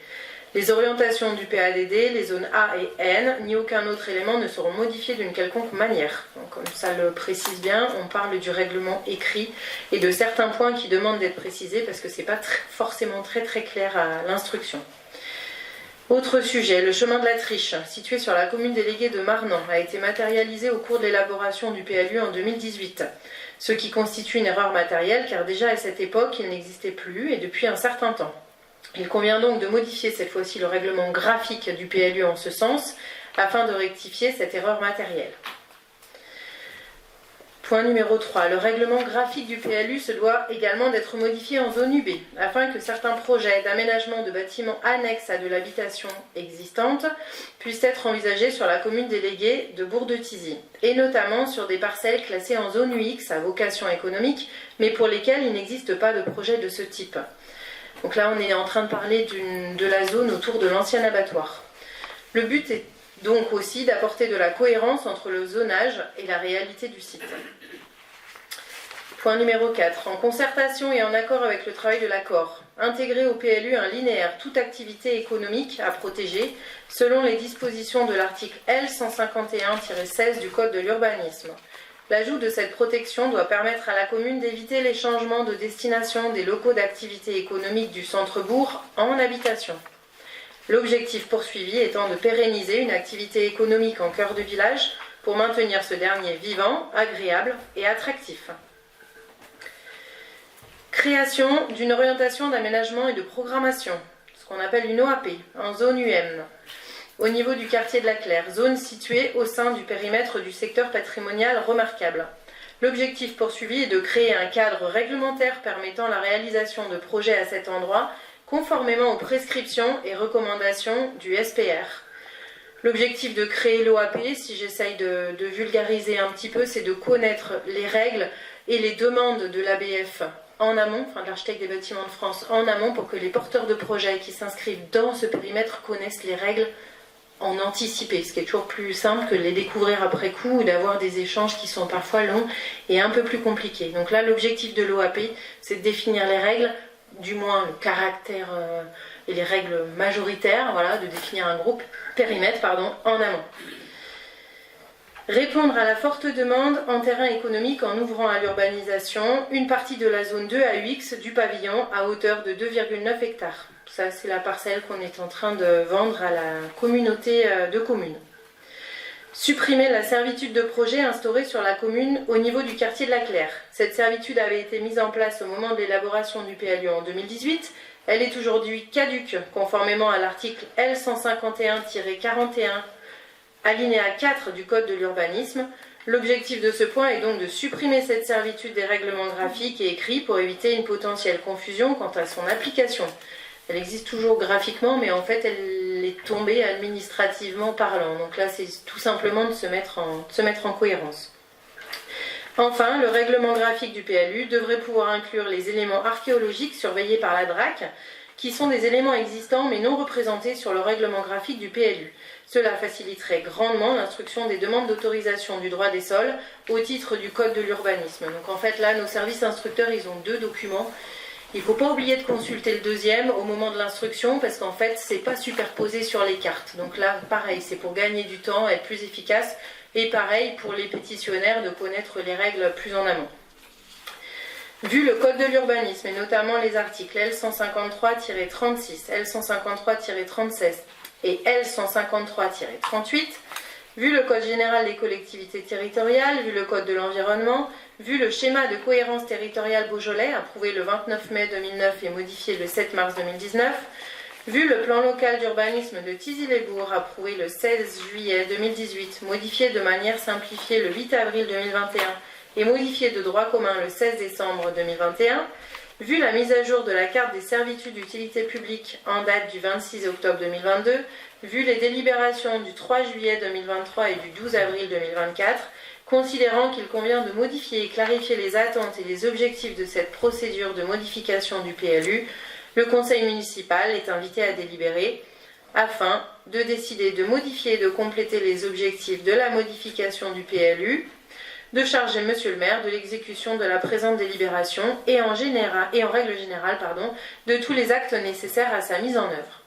Les orientations du PADD, les zones A et N, ni aucun autre élément ne seront modifiés d'une quelconque manière. Donc, comme ça le précise bien, on parle du règlement écrit et de certains points qui demandent d'être précisés parce que ce n'est pas forcément très clair à l'instruction. Autre sujet, le chemin de la Triche, situé sur la commune déléguée de Marnan, a été matérialisé au cours de l'élaboration du PLU en 2018, ce qui constitue une erreur matérielle car déjà à cette époque il n'existait plus et depuis un certain temps. Il convient donc de modifier cette fois-ci le règlement graphique du PLU en ce sens afin de rectifier cette erreur matérielle. Point numéro 3. Le règlement graphique du PLU se doit également d'être modifié en zone UB, afin que certains projets d'aménagement de bâtiments annexes à de l'habitation existante puissent être envisagés sur la commune déléguée de Bourg-de-Thizy, et notamment sur des parcelles classées en zone UX à vocation économique, mais pour lesquelles il n'existe pas de projet de ce type. Donc là, on est en train de parler de la zone autour de l'ancien abattoir. Le but est donc aussi d'apporter de la cohérence entre le zonage et la réalité du site. Point numéro 4. En concertation et en accord avec le travail de l'accord, intégrer au PLU un linéaire toute activité économique à protéger selon les dispositions de l'article L151-16 du Code de l'urbanisme. L'ajout de cette protection doit permettre à la commune d'éviter les changements de destination des locaux d'activité économique du centre-bourg en habitation. L'objectif poursuivi étant de pérenniser une activité économique en cœur de village pour maintenir ce dernier vivant, agréable et attractif. Création d'une orientation d'aménagement et de programmation, ce qu'on appelle une OAP, en zone UM, au niveau du quartier de la Claire, zone située au sein du périmètre du secteur patrimonial remarquable. L'objectif poursuivi est de créer un cadre réglementaire permettant la réalisation de projets à cet endroit, conformément aux prescriptions et recommandations du SPR. L'objectif de créer l'OAP, si j'essaye de vulgariser un petit peu, c'est de connaître les règles et les demandes de l'ABF en amont, enfin de l'architecte des bâtiments de France en amont, pour que les porteurs de projets qui s'inscrivent dans ce périmètre connaissent les règles en anticipé, ce qui est toujours plus simple que de les découvrir après coup ou d'avoir des échanges qui sont parfois longs et un peu plus compliqués. Donc là, l'objectif de l'OAP, c'est de définir les règles, du moins le caractère et les règles majoritaires, voilà, de définir un groupe périmètre en amont. Répondre à la forte demande en terrain économique en ouvrant à l'urbanisation une partie de la zone 2 AUX du pavillon à hauteur de 2,9 hectares. Ça, c'est la parcelle qu'on est en train de vendre à la communauté de communes. Supprimer la servitude de projet instaurée sur la commune au niveau du quartier de la Claire. Cette servitude avait été mise en place au moment de l'élaboration du PLU en 2018. Elle est aujourd'hui caduque, conformément à l'article L151-41, alinéa 4 du Code de l'urbanisme. L'objectif de ce point est donc de supprimer cette servitude des règlements graphiques et écrits pour éviter une potentielle confusion quant à son application. Elle existe toujours graphiquement, mais en fait, elle est tombée administrativement parlant. Donc là, c'est tout simplement de se mettre en cohérence. Enfin, le règlement graphique du PLU devrait pouvoir inclure les éléments archéologiques surveillés par la DRAC, qui sont des éléments existants mais non représentés sur le règlement graphique du PLU. Cela faciliterait grandement l'instruction des demandes d'autorisation du droit des sols au titre du Code de l'urbanisme. Donc en fait, là, nos services instructeurs, ils ont 2 documents. Il ne faut pas oublier de consulter le deuxième au moment de l'instruction parce qu'en fait, ce n'est pas superposé sur les cartes. Donc là, pareil, c'est pour gagner du temps, être plus efficace. Et pareil pour les pétitionnaires de connaître les règles plus en amont. Vu le Code de l'urbanisme, et notamment les articles L153-36, L153-36 et L153-38, vu le Code général des collectivités territoriales, vu le Code de l'environnement, vu le schéma de cohérence territoriale Beaujolais, approuvé le 29 mai 2009 et modifié le 7 mars 2019, vu le plan local d'urbanisme de Thizy-les-Bourgs, approuvé le 16 juillet 2018, modifié de manière simplifiée le 8 avril 2021 et modifié de droit commun le 16 décembre 2021, vu la mise à jour de la carte des servitudes d'utilité publique en date du 26 octobre 2022, vu les délibérations du 3 juillet 2023 et du 12 avril 2024, considérant qu'il convient de modifier et clarifier les attentes et les objectifs de cette procédure de modification du PLU, le Conseil municipal est invité à délibérer afin de décider de modifier et de compléter les objectifs de la modification du PLU, de charger Monsieur le maire de l'exécution de la présente délibération et en règle générale de tous les actes nécessaires à sa mise en œuvre.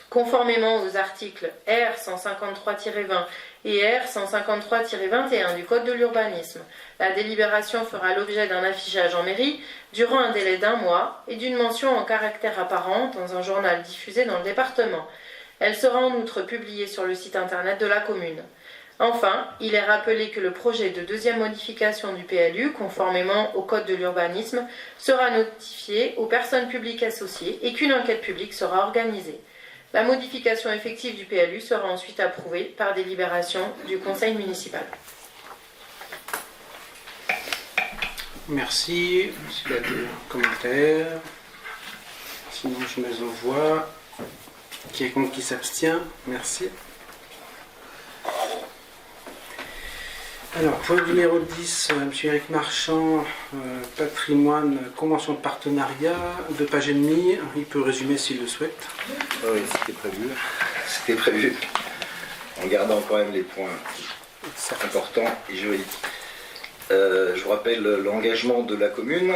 Conformément aux articles R153-20 et R153-21 du Code de l'urbanisme, la délibération fera l'objet d'un affichage en mairie durant un délai d'1 mois et d'une mention en caractère apparent dans un journal diffusé dans le département. Elle sera en outre publiée sur le site internet de la commune. Enfin, il est rappelé que le projet de deuxième modification du PLU, conformément au Code de l'urbanisme, sera notifié aux personnes publiques associées et qu'une enquête publique sera organisée. La modification effective du PLU sera ensuite approuvée par délibération du Conseil municipal. Merci. S'il y a des commentaires. Sinon, je mets aux voix. Qui est contre, qui s'abstient? Merci. Alors, point numéro 10, M. Éric Marchand, patrimoine, convention de partenariat, 2 pages et demie. Il peut résumer s'il le souhaite. Oui, c'était prévu. C'était prévu. En gardant quand même les points importants et juridiques. Je vous rappelle l'engagement de la commune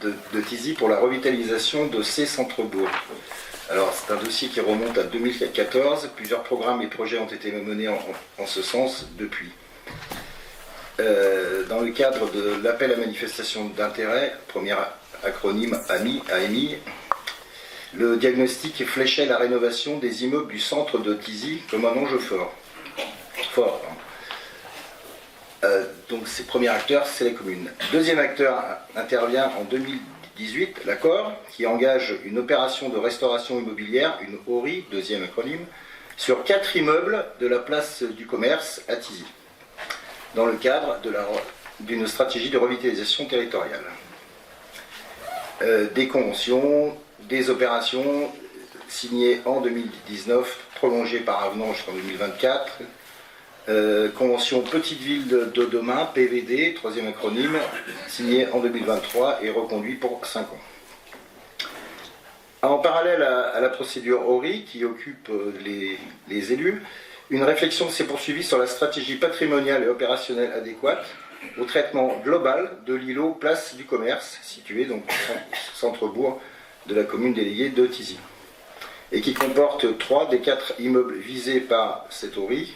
de Thizy pour la revitalisation de ces centres-bourgs. Alors, c'est un dossier qui remonte à 2014. Plusieurs programmes et projets ont été menés en ce sens depuis. Dans le cadre de l'appel à manifestation d'intérêt, premier acronyme AMI, le diagnostic fléchait la rénovation des immeubles du centre de Thizy comme un enjeu fort. Donc ces premiers acteurs, c'est les communes. Deuxième acteur intervient en 2018, l'ACOR, qui engage une opération de restauration immobilière, une ORI, deuxième acronyme, sur 4 immeubles de la place du commerce à Thizy, dans le cadre d'une stratégie de revitalisation territoriale. Des conventions, des opérations signées en 2019, prolongées par avenant jusqu'en 2024. Convention Petite Ville de demain, PVD, troisième acronyme, signée en 2023 et reconduit pour 5 ans. En parallèle à la procédure ORI qui occupe les élus, une réflexion s'est poursuivie sur la stratégie patrimoniale et opérationnelle adéquate au traitement global de l'îlot Place du Commerce, situé donc au centre-bourg de la commune déléguée de Thizy, et qui comporte 3 des 4 immeubles visés par cette ORI,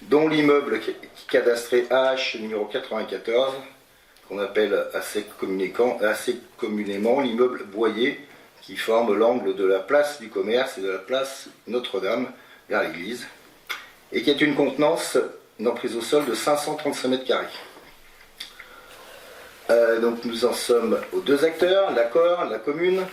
dont l'immeuble cadastré AH numéro 94, qu'on appelle assez communément l'immeuble Boyer, qui forme l'angle de la place du Commerce et de la place Notre-Dame vers l'église, et qui est une contenance d'emprise au sol de 535 mètres carrés. Donc nous en sommes aux 2 acteurs, l'ACOR, la commune,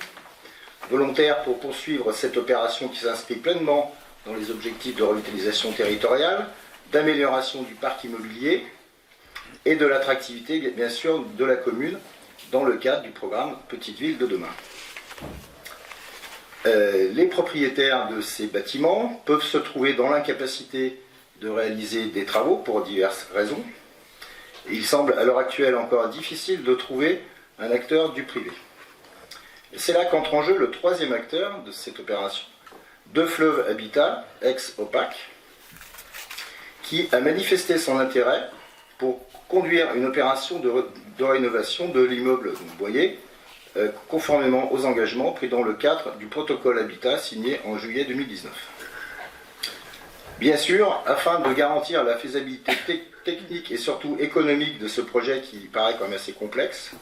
volontaires pour poursuivre cette opération qui s'inscrit pleinement dans les objectifs de revitalisation territoriale, d'amélioration du parc immobilier et de l'attractivité, bien sûr, de la commune dans le cadre du programme Petite Ville de demain. Les propriétaires de ces bâtiments peuvent se trouver dans l'incapacité de réaliser des travaux pour diverses raisons. Il semble à l'heure actuelle encore difficile de trouver un acteur du privé. Et c'est là qu'entre en jeu le 3e acteur de cette opération, De Fleuve Habitat, ex-OPAC, qui a manifesté son intérêt pour conduire une opération de rénovation de l'immeuble Boyer, conformément aux engagements pris dans le cadre du protocole Habitat signé en juillet 2019. Bien sûr, afin de garantir la faisabilité technique et surtout économique de ce projet qui paraît quand même assez complexe,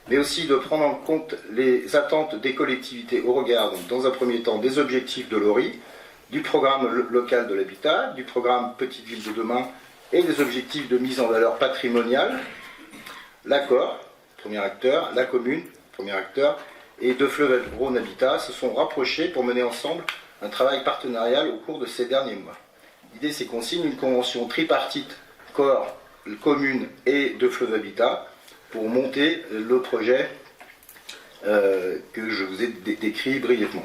mais aussi de prendre en compte les attentes des collectivités au regard, donc, dans un premier temps, des objectifs de l'ORI, du programme local de l'habitat, du programme Petite Ville de demain et des objectifs de mise en valeur patrimoniale. L'ACOR, premier acteur, la commune, premier acteur, et De Fleuve-Rhône Habitat se sont rapprochés pour mener ensemble un travail partenarial au cours de ces derniers mois. L'idée, c'est qu'on signe une convention tripartite COR, commune et De Fleuve Habitat pour monter le projet que je vous ai décrit brièvement.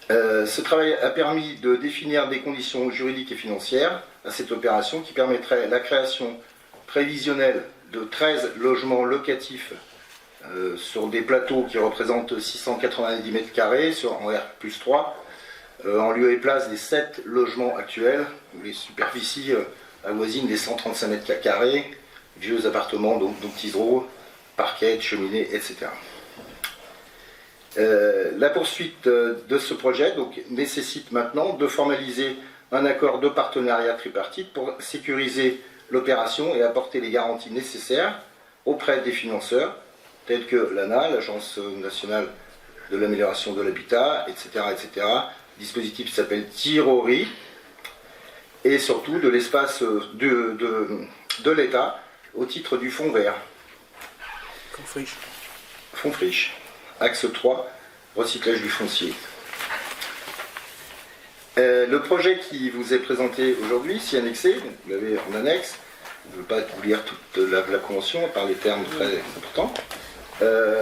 Ce travail a permis de définir des conditions juridiques et financières à cette opération qui permettrait la création prévisionnelle de 13 logements locatifs sur des plateaux qui représentent 690 mètres carrés en R+3, en lieu et place des 7 logements actuels, où les superficies avoisinent les 135 mètres carrés, vieux appartements, donc tisereaux, parquet, cheminées, etc. La poursuite de ce projet donc, nécessite maintenant de formaliser un accord de partenariat tripartite pour sécuriser l'opération et apporter les garanties nécessaires auprès des financeurs, tels que l'ANA, l'Agence nationale de l'amélioration de l'habitat, etc., etc. Le dispositif qui s'appelle TIRORI, et surtout de l'espace de l'État au titre du Fonds vert. Fonds friche. Axe 3, recyclage du foncier. Le projet qui vous est présenté aujourd'hui, si annexé, donc vous l'avez en annexe, je ne veux pas vous lire toute la convention par les termes très importants,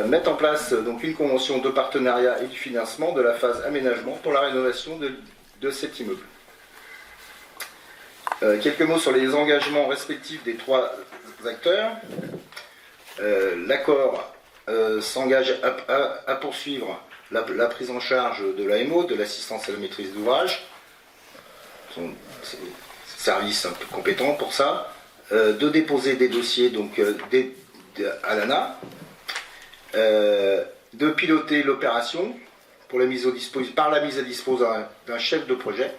mettre en place donc, une convention de partenariat et du financement de la phase aménagement pour la rénovation de cet immeuble. Quelques mots sur les engagements respectifs des 3 acteurs. L'accord s'engage à poursuivre la prise en charge de l'AMO, de l'assistance à la maîtrise d'ouvrage, service un peu compétent pour ça, de déposer des dossiers donc, à l'ANA, de piloter l'opération par la mise à disposition d'un chef de projet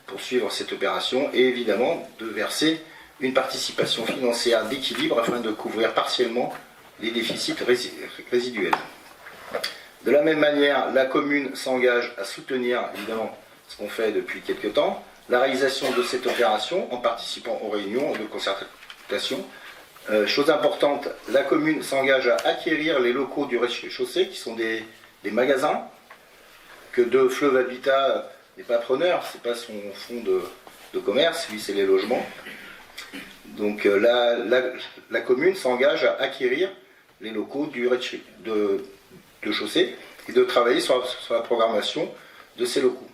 pour suivre cette opération et évidemment de verser une participation financière d'équilibre afin de couvrir partiellement les déficits résiduels. De la même manière, la commune s'engage à soutenir, évidemment, ce qu'on fait depuis quelques temps, la réalisation de cette opération en participant aux réunions de concertation. Chose importante, la commune s'engage à acquérir les locaux du rez-de-chaussée, qui sont des magasins, que De Fleuve Habitat n'est pas preneur, c'est pas son fonds de commerce, lui c'est les logements. Donc la commune s'engage à acquérir les locaux du rez-de-chaussée et de travailler sur la programmation de ces locaux.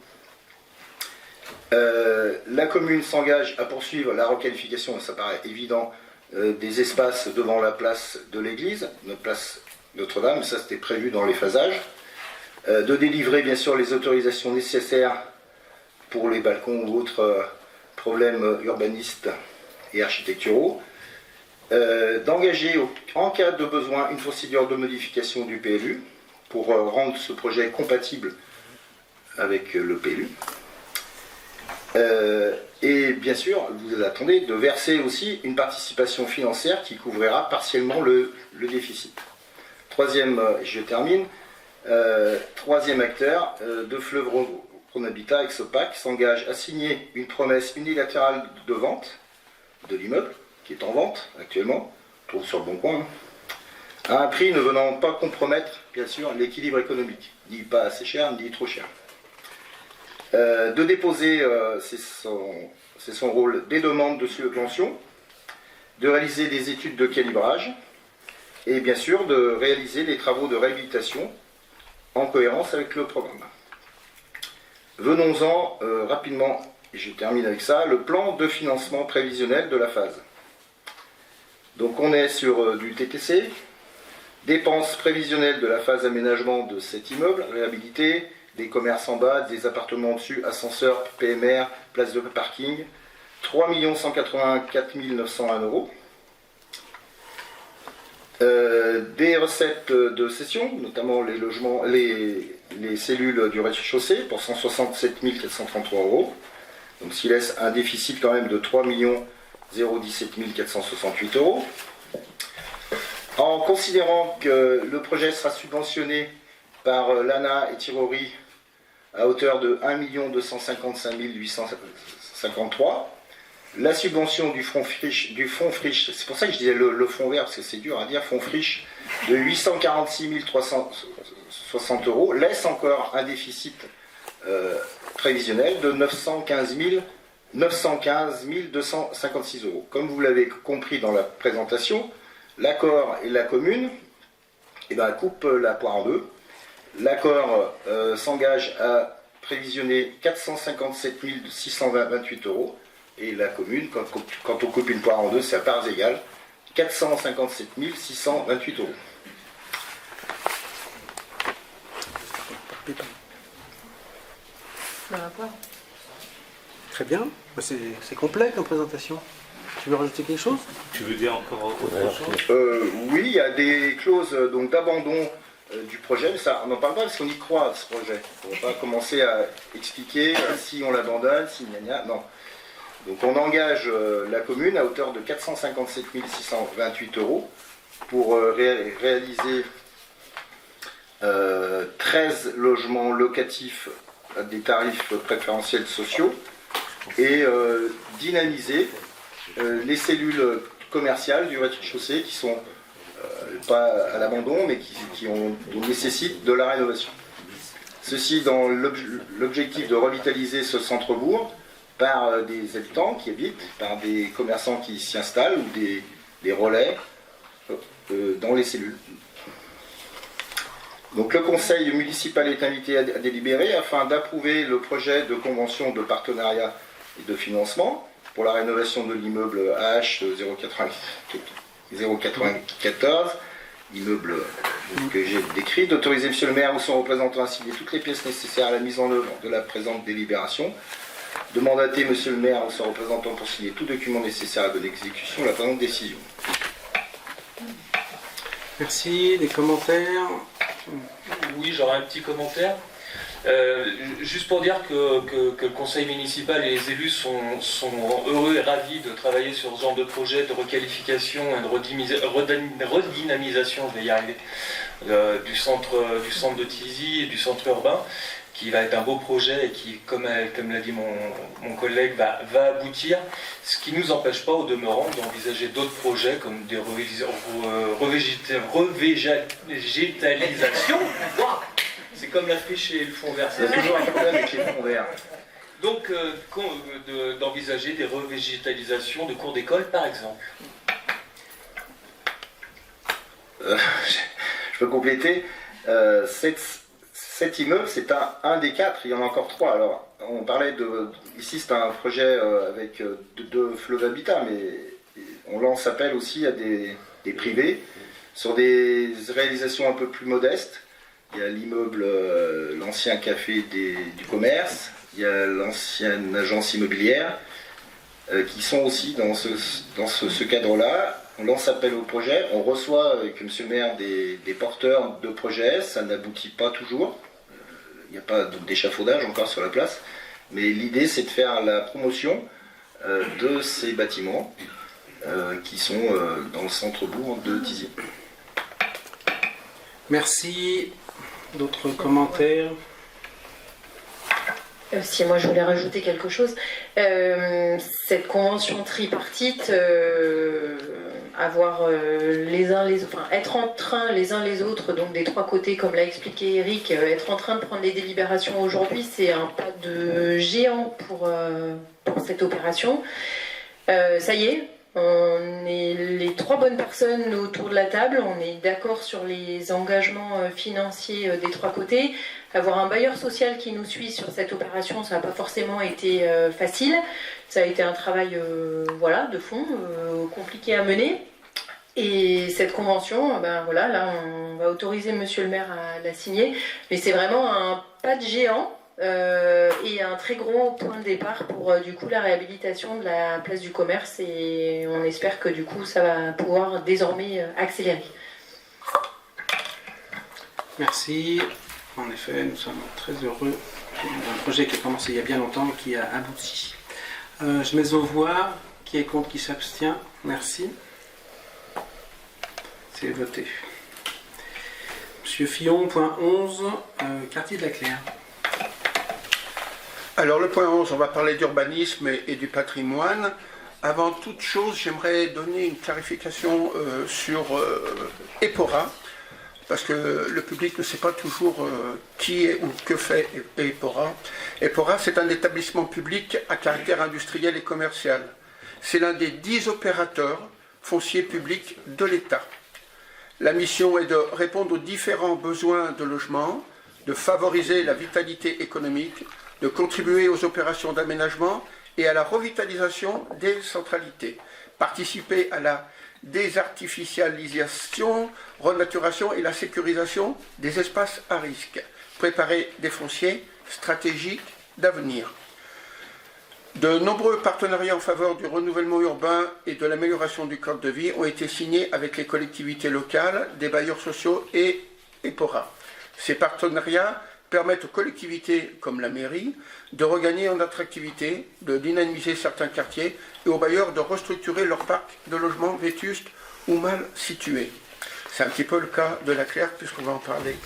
La commune s'engage à poursuivre la requalification, ça paraît évident, des espaces devant la place de l'église, notre place Notre-Dame, ça c'était prévu dans les phasages, de délivrer bien sûr les autorisations nécessaires pour les balcons ou autres problèmes urbanistes et architecturaux, d'engager en cas de besoin une procédure de modification du PLU pour rendre ce projet compatible avec le PLU. Et bien sûr, vous attendez de verser aussi une participation financière qui couvrira partiellement le déficit. Troisième, je termine, troisième acteur, De Fleuve-Rhône Habitat, Exopac, s'engage à signer une promesse unilatérale de vente de l'immeuble, qui est en vente actuellement, trouve sur le Bon Coin, à un prix ne venant pas compromettre, bien sûr, l'équilibre économique, ni pas assez cher, ni trop cher. De déposer, c'est son rôle, des demandes de subvention, de réaliser des études de calibrage et bien sûr de réaliser les travaux de réhabilitation en cohérence avec le programme. Venons-en rapidement, et je termine avec ça, le plan de financement prévisionnel de la phase. Donc on est sur du TTC, dépenses prévisionnelles de la phase aménagement de cet immeuble réhabilité, des commerces en bas, des appartements au-dessus, ascenseur, PMR, place de parking, 3 184 901 €. Des recettes de cession, notamment les logements, les cellules du rez-de-chaussée pour 167 433 €. Donc ce qui laisse un déficit quand même de 3 017 468 €. En considérant que le projet sera subventionné par l'ANA et Tirori à hauteur de 1 255 853, la subvention du fonds friche, c'est pour ça que je disais le fonds vert, parce que c'est dur à dire, fonds friche, de 846 360 euros, laisse encore un déficit prévisionnel de 915 256 euros. Comme vous l'avez compris dans la présentation, l'accord et la commune coupent la poire en deux. L'accord s'engage à prévisionner 457 628 euros et la commune, quand on coupe une poire en deux, c'est à parts égales, 457 628 euros. Très bien, c'est complet comme présentation. Tu veux rajouter quelque chose? Tu veux dire encore autre chose? Oui, il y a des clauses d'abandon du projet, mais ça, on n'en parle pas parce qu'on y croit à ce projet. On ne va pas commencer à expliquer si on l'abandonne, si non. Donc on engage la commune à hauteur de 457 628 euros pour réaliser 13 logements locatifs à des tarifs préférentiels sociaux et dynamiser les cellules commerciales du rez-de-chaussée qui sont pas à l'abandon mais qui nécessitent de la rénovation. Ceci dans l'objectif de revitaliser ce centre-bourg par des habitants qui habitent, par des commerçants qui s'y installent ou des relais dans les cellules. Donc le conseil municipal est invité à délibérer afin d'approuver le projet de convention de partenariat et de financement pour la rénovation de l'immeuble AH 094, immeuble que j'ai décrit, d'autoriser M. le maire ou son représentant à signer toutes les pièces nécessaires à la mise en œuvre de la présente délibération, de mandater M. le maire ou son représentant pour signer tout document nécessaire à la bonne exécution de la présente décision. Merci. Des commentaires? Oui, j'aurais un petit commentaire. Juste pour dire que le conseil municipal et les élus sont heureux et ravis de travailler sur ce genre de projet de requalification et de redynamisation, je vais y arriver, du centre de Tizi et du centre urbain, qui va être un beau projet et qui, comme l'a dit mon collègue, va aboutir, ce qui ne nous empêche pas au demeurant d'envisager d'autres projets comme des revégétalisations. C'est comme la friche et le fond vert. Il y a toujours un problème avec les fonds verts. Donc, d'envisager des revégétalisations de cours d'école, par exemple. Je peux compléter. Cet immeuble, c'est un des quatre. Il y en a encore trois. Alors, on parlait ici, c'est un projet avec deux fleuves habitat, mais on lance appel aussi à des privés sur des réalisations un peu plus modestes. Il y a l'immeuble, l'ancien café du commerce, il y a l'ancienne agence immobilière, qui sont aussi dans ce cadre-là. On lance appel au projet, on reçoit avec M. le maire des porteurs de projets, ça n'aboutit pas toujours. Il n'y a pas d'échafaudage encore sur la place, mais l'idée c'est de faire la promotion de ces bâtiments qui sont dans le centre-bourg de Tizi. Merci. D'autres commentaires? Si moi je voulais rajouter quelque chose, cette convention tripartite, avoir être en train les uns les autres, donc des trois côtés, comme l'a expliqué Eric, être en train de prendre les délibérations aujourd'hui, c'est un pas de géant pour cette opération. Ça y est. On est les trois bonnes personnes autour de la table, on est d'accord sur les engagements financiers des trois côtés. Avoir un bailleur social qui nous suit sur cette opération, ça n'a pas forcément été facile. Ça a été un travail de fond, compliqué à mener. Et cette convention, là on va autoriser Monsieur le maire à la signer. Mais c'est vraiment un pas de géant. Et un très gros point de départ pour du coup la réhabilitation de la place du commerce, et on espère que du coup ça va pouvoir désormais accélérer. Merci. En effet, nous sommes très heureux d'un projet qui a commencé il y a bien longtemps et qui a abouti. Je mets aux voix. Qui est contre, qui s'abstient? Merci. C'est voté. Monsieur Fillon, point 11, quartier de la Claire. Alors le point 11, on va parler d'urbanisme et du patrimoine. Avant toute chose, j'aimerais donner une clarification sur EPORA, parce que le public ne sait pas toujours qui est ou que fait EPORA. EPORA, c'est un établissement public à caractère industriel et commercial. C'est l'un des 10 opérateurs fonciers publics de l'État. La mission est de répondre aux différents besoins de logement, de favoriser la vitalité économique, de contribuer aux opérations d'aménagement et à la revitalisation des centralités, participer à la désartificialisation, renaturation et la sécurisation des espaces à risque, préparer des fonciers stratégiques d'avenir. De nombreux partenariats en faveur du renouvellement urbain et de l'amélioration du cadre de vie ont été signés avec les collectivités locales, des bailleurs sociaux et EPORA. Ces partenariats permettent aux collectivités comme la mairie de regagner en attractivité, de dynamiser certains quartiers et aux bailleurs de restructurer leur parc de logements vétustes ou mal situés. C'est un petit peu le cas de la Claire puisqu'on va en parler.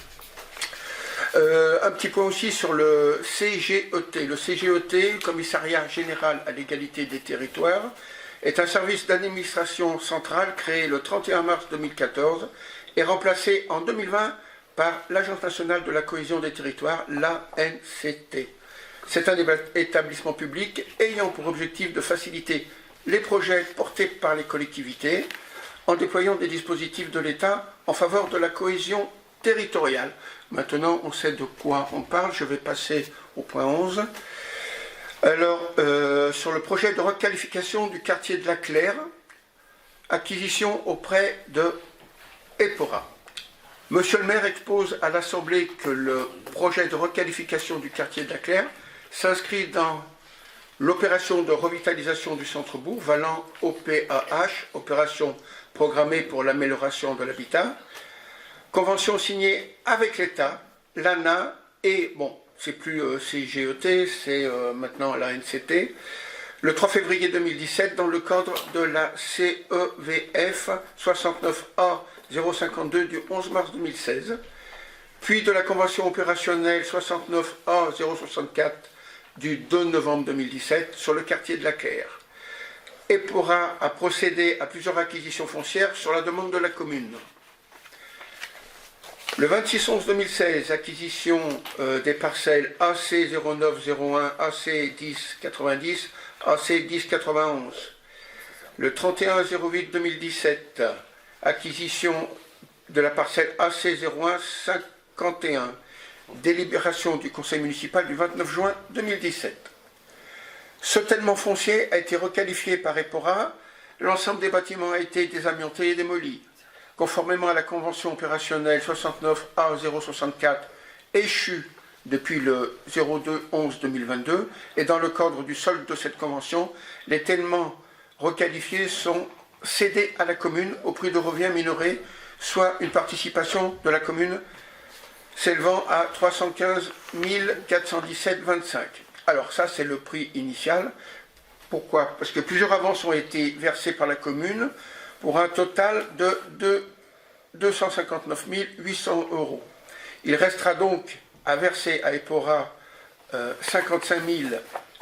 Un petit point aussi sur le CGET. Le CGET, le Commissariat Général à l'égalité des territoires, est un service d'administration centrale créé le 31 mars 2014 et remplacé en 2020 par l'Agence nationale de la cohésion des territoires, l'ANCT. C'est un établissement public ayant pour objectif de faciliter les projets portés par les collectivités en déployant des dispositifs de l'État en faveur de la cohésion territoriale. Maintenant, on sait de quoi on parle. Je vais passer au point 11. Alors, sur le projet de requalification du quartier de la Claire, acquisition auprès de EPORA. Monsieur le maire expose à l'Assemblée que le projet de requalification du quartier de la Claire s'inscrit dans l'opération de revitalisation du centre-bourg, valant OPAH, opération programmée pour l'amélioration de l'habitat, convention signée avec l'État, l'ANA et, bon, c'est plus CGET, c'est maintenant la NCT, le 3 février 2017 dans le cadre de la CEVF 69A 052 du 11 mars 2016, puis de la convention opérationnelle 69A 064 du 2 novembre 2017 sur le quartier de la Claire. EPORA a procédé à plusieurs acquisitions foncières sur la demande de la commune. Le 26-11-2016, acquisition des parcelles AC 0901, AC 1090, AC 1091. Le 31-08-2017, acquisition de la parcelle AC 01-51, délibération du conseil municipal du 29 juin 2017. Soutènement foncier a été requalifié par EPORA, l'ensemble des bâtiments a été désamianté et démoli. Conformément à la convention opérationnelle 69A064, échue depuis le 02-11-2022, et dans le cadre du solde de cette convention, les tèlements requalifiés sont cédés à la commune au prix de revient minoré, soit une participation de la commune s'élevant à 315 417,25. Alors ça, c'est le prix initial. Pourquoi? Parce que plusieurs avances ont été versées par la commune pour un total de 259 800 €. Il restera donc à verser à EPORA 55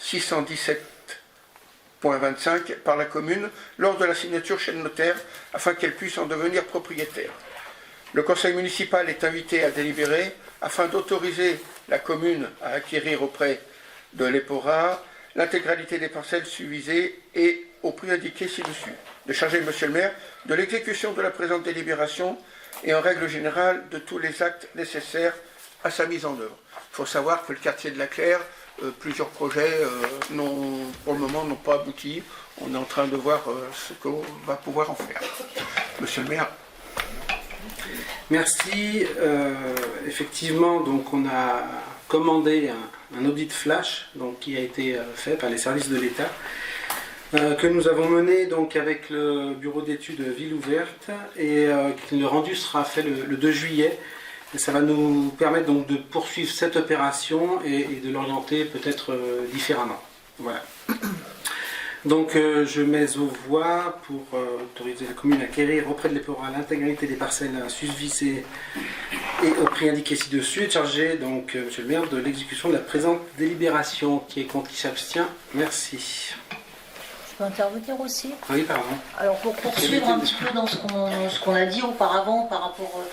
617,25 par la commune lors de la signature chez le notaire afin qu'elle puisse en devenir propriétaire. Le conseil municipal est invité à délibérer afin d'autoriser la commune à acquérir auprès de l'EPORA l'intégralité des parcelles subvisées et au prix indiqué ci-dessus. De charger monsieur le maire de l'exécution de la présente délibération et en règle générale de tous les actes nécessaires à sa mise en œuvre. Il faut savoir que le quartier de la Claire, plusieurs projets pour le moment n'ont pas abouti. On est en train de voir ce qu'on va pouvoir en faire. Monsieur le maire. Merci. Effectivement, donc on a commandé un audit flash donc, qui a été fait par les services de l'État. Que nous avons mené donc avec le bureau d'études Ville Ouverte et le rendu sera fait le 2 juillet. Et ça va nous permettre donc de poursuivre cette opération et de l'orienter peut-être différemment. Voilà. Donc je mets aux voix pour autoriser la commune à acquérir auprès de l'EPORA l'intégralité des parcelles susvisées et au prix indiqué ci-dessus et de charger donc monsieur le maire de l'exécution de la présente délibération. Qui est contre, qui s'abstient? Merci. Je peux intervenir aussi? Oui, pardon. Alors pour poursuivre un petit peu dans ce qu'on a dit auparavant par rapport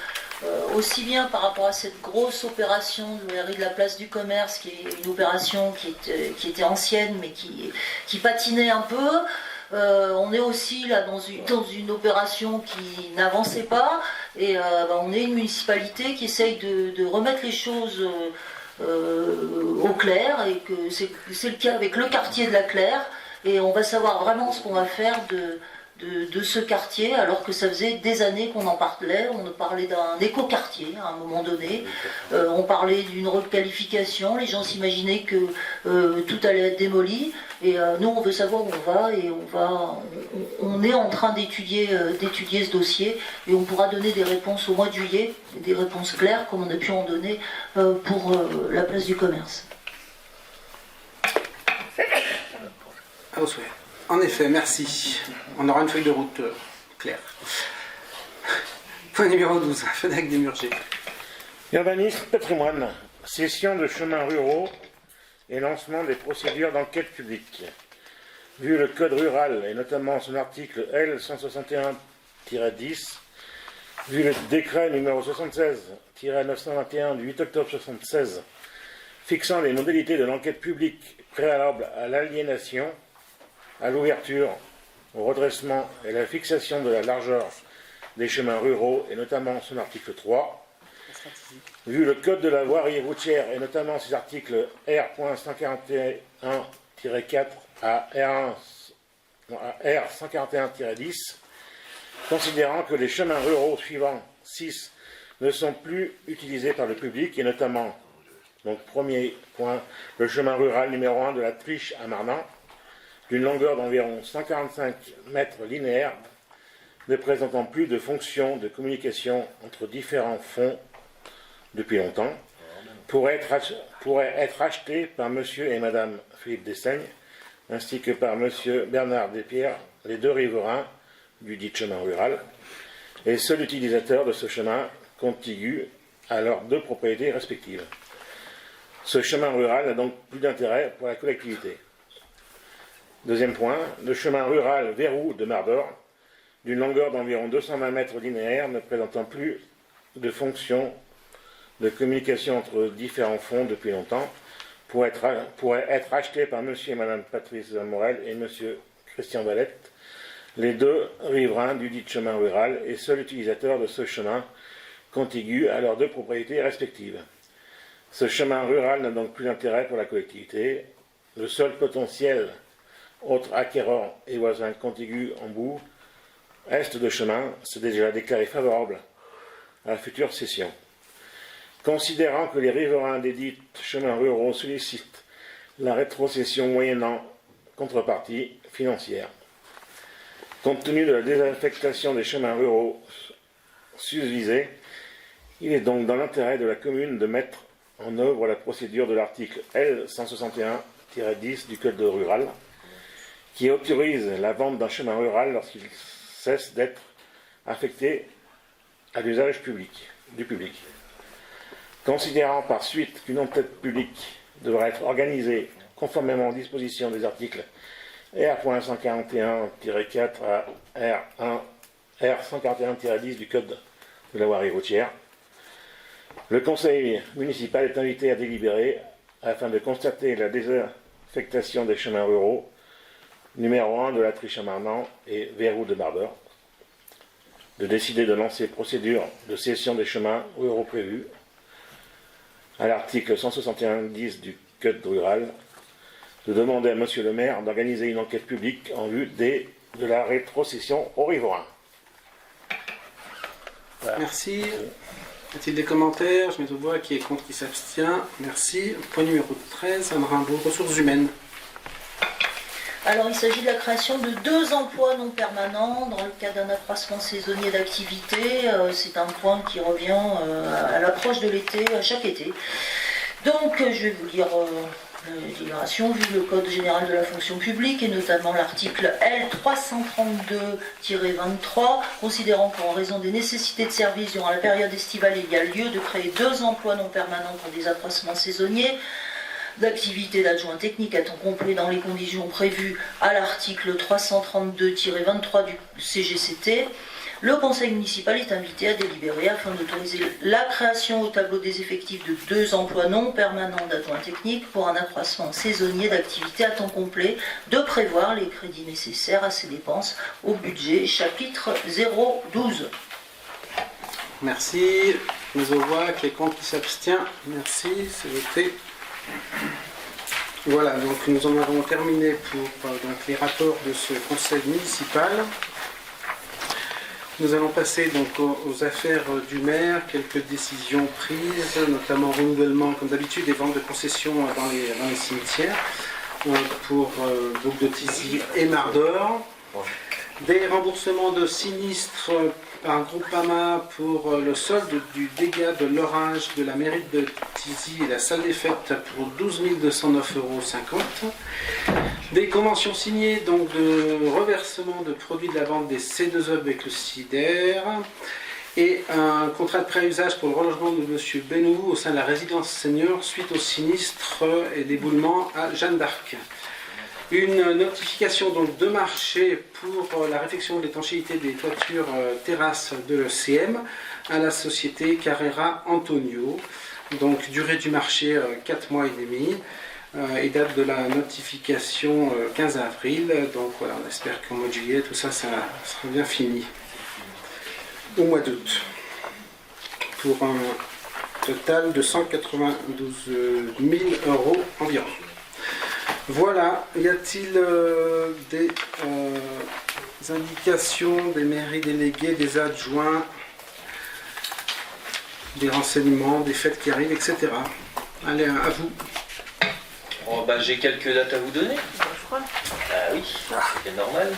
aussi bien par rapport à cette grosse opération de mairie de la place du commerce, qui est une opération qui était ancienne mais qui patinait un peu. On est aussi là dans une opération qui n'avançait pas et on est une municipalité qui essaye de remettre les choses au clair et que c'est le cas avec le quartier de la Claire et on va savoir vraiment ce qu'on va faire de ce quartier, alors que ça faisait des années qu'on en parlait. On parlait d'un éco-quartier à un moment donné, on parlait d'une requalification, les gens s'imaginaient que tout allait être démoli, et nous on veut savoir où on va, et on est en train d'étudier ce dossier, et on pourra donner des réponses au mois de juillet, des réponses claires comme on a pu en donner pour la place du commerce. À vos souhaits. En effet, merci. On aura une feuille de route claire. Point numéro 12, FEDEC des Murgers. Urbanisme, patrimoine, cession de chemins ruraux et lancement des procédures d'enquête publique. Vu le code rural et notamment son article L161-10, vu le décret numéro 76-921 du 8 octobre 1976 fixant les modalités de l'enquête publique préalable à l'aliénation, à l'ouverture, au redressement et à la fixation de la largeur des chemins ruraux, et notamment son article 3, vu le Code de la voirie routière, et notamment ses articles R.141-4 à R141-10, considérant que les chemins ruraux suivants 6 ne sont plus utilisés par le public, et notamment, donc premier point, le chemin rural numéro 1 de la Triche à Marnan, d'une longueur d'environ 145 mètres linéaires, ne présentant plus de fonction de communication entre différents fonds depuis longtemps, pourrait être acheté par M. et Mme Philippe Dessaigne, ainsi que par M. Bernard Despierres, les deux riverains du dit chemin rural, et seul utilisateur de ce chemin contigu à leurs deux propriétés respectives. Ce chemin rural n'a donc plus d'intérêt pour la collectivité. Deuxième point, le chemin rural Verrou de Mardor, d'une longueur d'environ 220 mètres linéaires, ne présentant plus de fonction de communication entre différents fonds depuis longtemps, pourrait être acheté par M. et Mme Patrice Morel et M. Christian Valette, les deux riverains du dit chemin rural et seuls utilisateurs de ce chemin contigu à leurs deux propriétés respectives. Ce chemin rural n'a donc plus d'intérêt pour la collectivité. Le seul potentiel autres acquéreurs et voisins contigus en bout, est de chemin, s'est déjà déclaré favorable à la future cession. Considérant que les riverains des dits chemins ruraux sollicitent la rétrocession moyennant contrepartie financière. Compte tenu de la désaffectation des chemins ruraux susvisés, il est donc dans l'intérêt de la commune de mettre en œuvre la procédure de l'article L161-10 du Code rural, qui autorise la vente d'un chemin rural lorsqu'il cesse d'être affecté à l'usage du public. Considérant par suite qu'une enquête publique devra être organisée conformément aux dispositions des articles R.141-4 à R141-10 du Code de la voirie routière, le conseil municipal est invité à délibérer afin de constater la désaffectation des chemins ruraux numéro 1 de la Triche à Marnan et Verrou de Mardor, de décider de lancer procédure de cession des chemins ruraux prévus à l'article 161-10 du Code rural, de demander à Monsieur le maire d'organiser une enquête publique en vue de la rétrocession aux riverains. Voilà. Merci. Y a-t-il des commentaires? Je mets au voix qui est contre, qui s'abstient. Merci. Point numéro 13, Anne Rimbaud, ressources humaines. Alors il s'agit de la création de 2 emplois non permanents dans le cadre d'un accroissement saisonnier d'activité. C'est un point qui revient à l'approche de l'été, à chaque été. Donc je vais vous lire La libération, vu le Code général de la fonction publique et notamment l'article L 332-23, considérant qu'en raison des nécessités de service durant la période estivale, il y a lieu de créer 2 emplois non permanents pour des accroissements saisonniers d'activité d'adjoint technique à temps complet dans les conditions prévues à l'article 332-23 du CGCT, le conseil municipal est invité à délibérer afin d'autoriser la création au tableau des effectifs de 2 emplois non permanents d'adjoints techniques pour un accroissement saisonnier d'activité à temps complet, de prévoir les crédits nécessaires à ces dépenses au budget chapitre 012. Merci. Mise aux voix, qui est contre, qui s'abstient. Merci, c'est voté. Voilà, donc nous en avons terminé pour donc, les rapports de ce conseil municipal. Nous allons passer donc aux affaires du maire, quelques décisions prises, notamment renouvellement, comme d'habitude, des ventes de concessions dans les cimetières pour Bouc de Tizy et Mardor. Des remboursements de sinistres par Groupama pour le solde du dégât de l'orage de la mairie de Tizy et la salle des fêtes pour 12 209,50 €. Des conventions signées donc de reversement de produits de la vente des C2E avec le CIDER et un contrat de prêt à usage pour le relogement de M. Benou au sein de la résidence senior suite au sinistre et l'éboulement à Jeanne d'Arc. Une notification donc de marché pour la réfection de l'étanchéité des toitures terrasses de l'ECM à la société Carrera Antonio. Donc durée du marché 4 mois et demi et date de la notification 15 avril. Donc voilà, on espère qu'en mois de juillet tout ça, ça sera bien fini. Au mois d'août. Pour un total de 192 000 € environ. Voilà, y a-t-il des indications des mairies déléguées, des adjoints, des renseignements, des fêtes qui arrivent, etc. Allez, à vous. Oh, j'ai quelques dates à vous donner. Ah oui, c'est normal.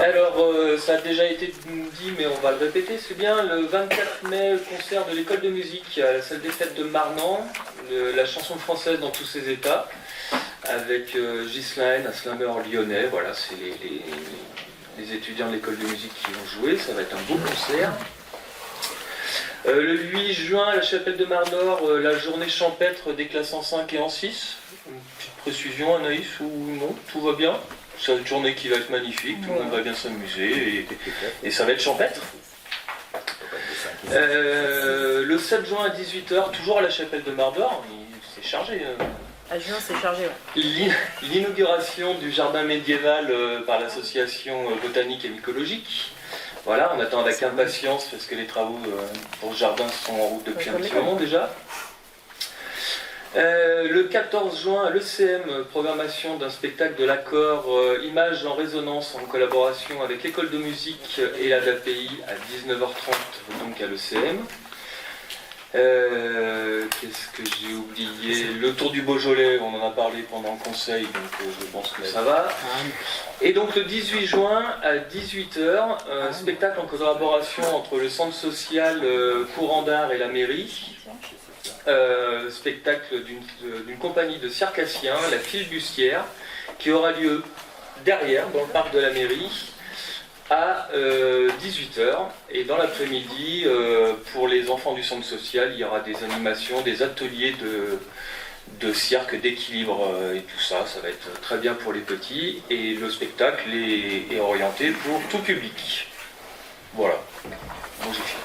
Alors, ça a déjà été dit, mais on va le répéter, c'est bien. Le 24 mai, concert de l'école de musique à la salle des fêtes de Marnan, la chanson française dans tous ses états, avec Ghislaine, un slammer lyonnais. Voilà, c'est les étudiants de l'école de musique qui vont jouer. Ça va être un beau concert. Le 8 juin, à la chapelle de Mardor, la journée champêtre des classes en 5 et en 6. Une petite précision, Anaïs, ou non? Tout va bien? C'est une journée qui va être magnifique, tout le monde va bien s'amuser et ça va être champêtre. Le 7 juin à 18h, toujours à la chapelle de Mardor, c'est chargé. À juin, c'est chargé, ouais. L'inauguration du jardin médiéval par l'association botanique et mycologique. Voilà, on attend avec impatience parce que les travaux pour ce jardin sont en route depuis un petit moment déjà. Le 14 juin, l'ECM, programmation d'un spectacle de l'accord Images en résonance en collaboration avec l'école de musique et la DAPI à 19h30, donc à l'ECM. Qu'est-ce que j'ai oublié? Le Tour du Beaujolais, on en a parlé pendant le conseil, donc je pense que ça va. Et donc le 18 juin à 18h, spectacle en collaboration entre le centre social Courant d'Art et la mairie. Spectacle d'une compagnie de circassiens, la Filibustière, qui aura lieu derrière, dans le parc de la mairie, à 18h. Et dans l'après-midi, pour les enfants du centre social, il y aura des animations, des ateliers de cirque, d'équilibre et tout ça. Ça va être très bien pour les petits. Et le spectacle est orienté pour tout public. Voilà. Bon, j'ai fini.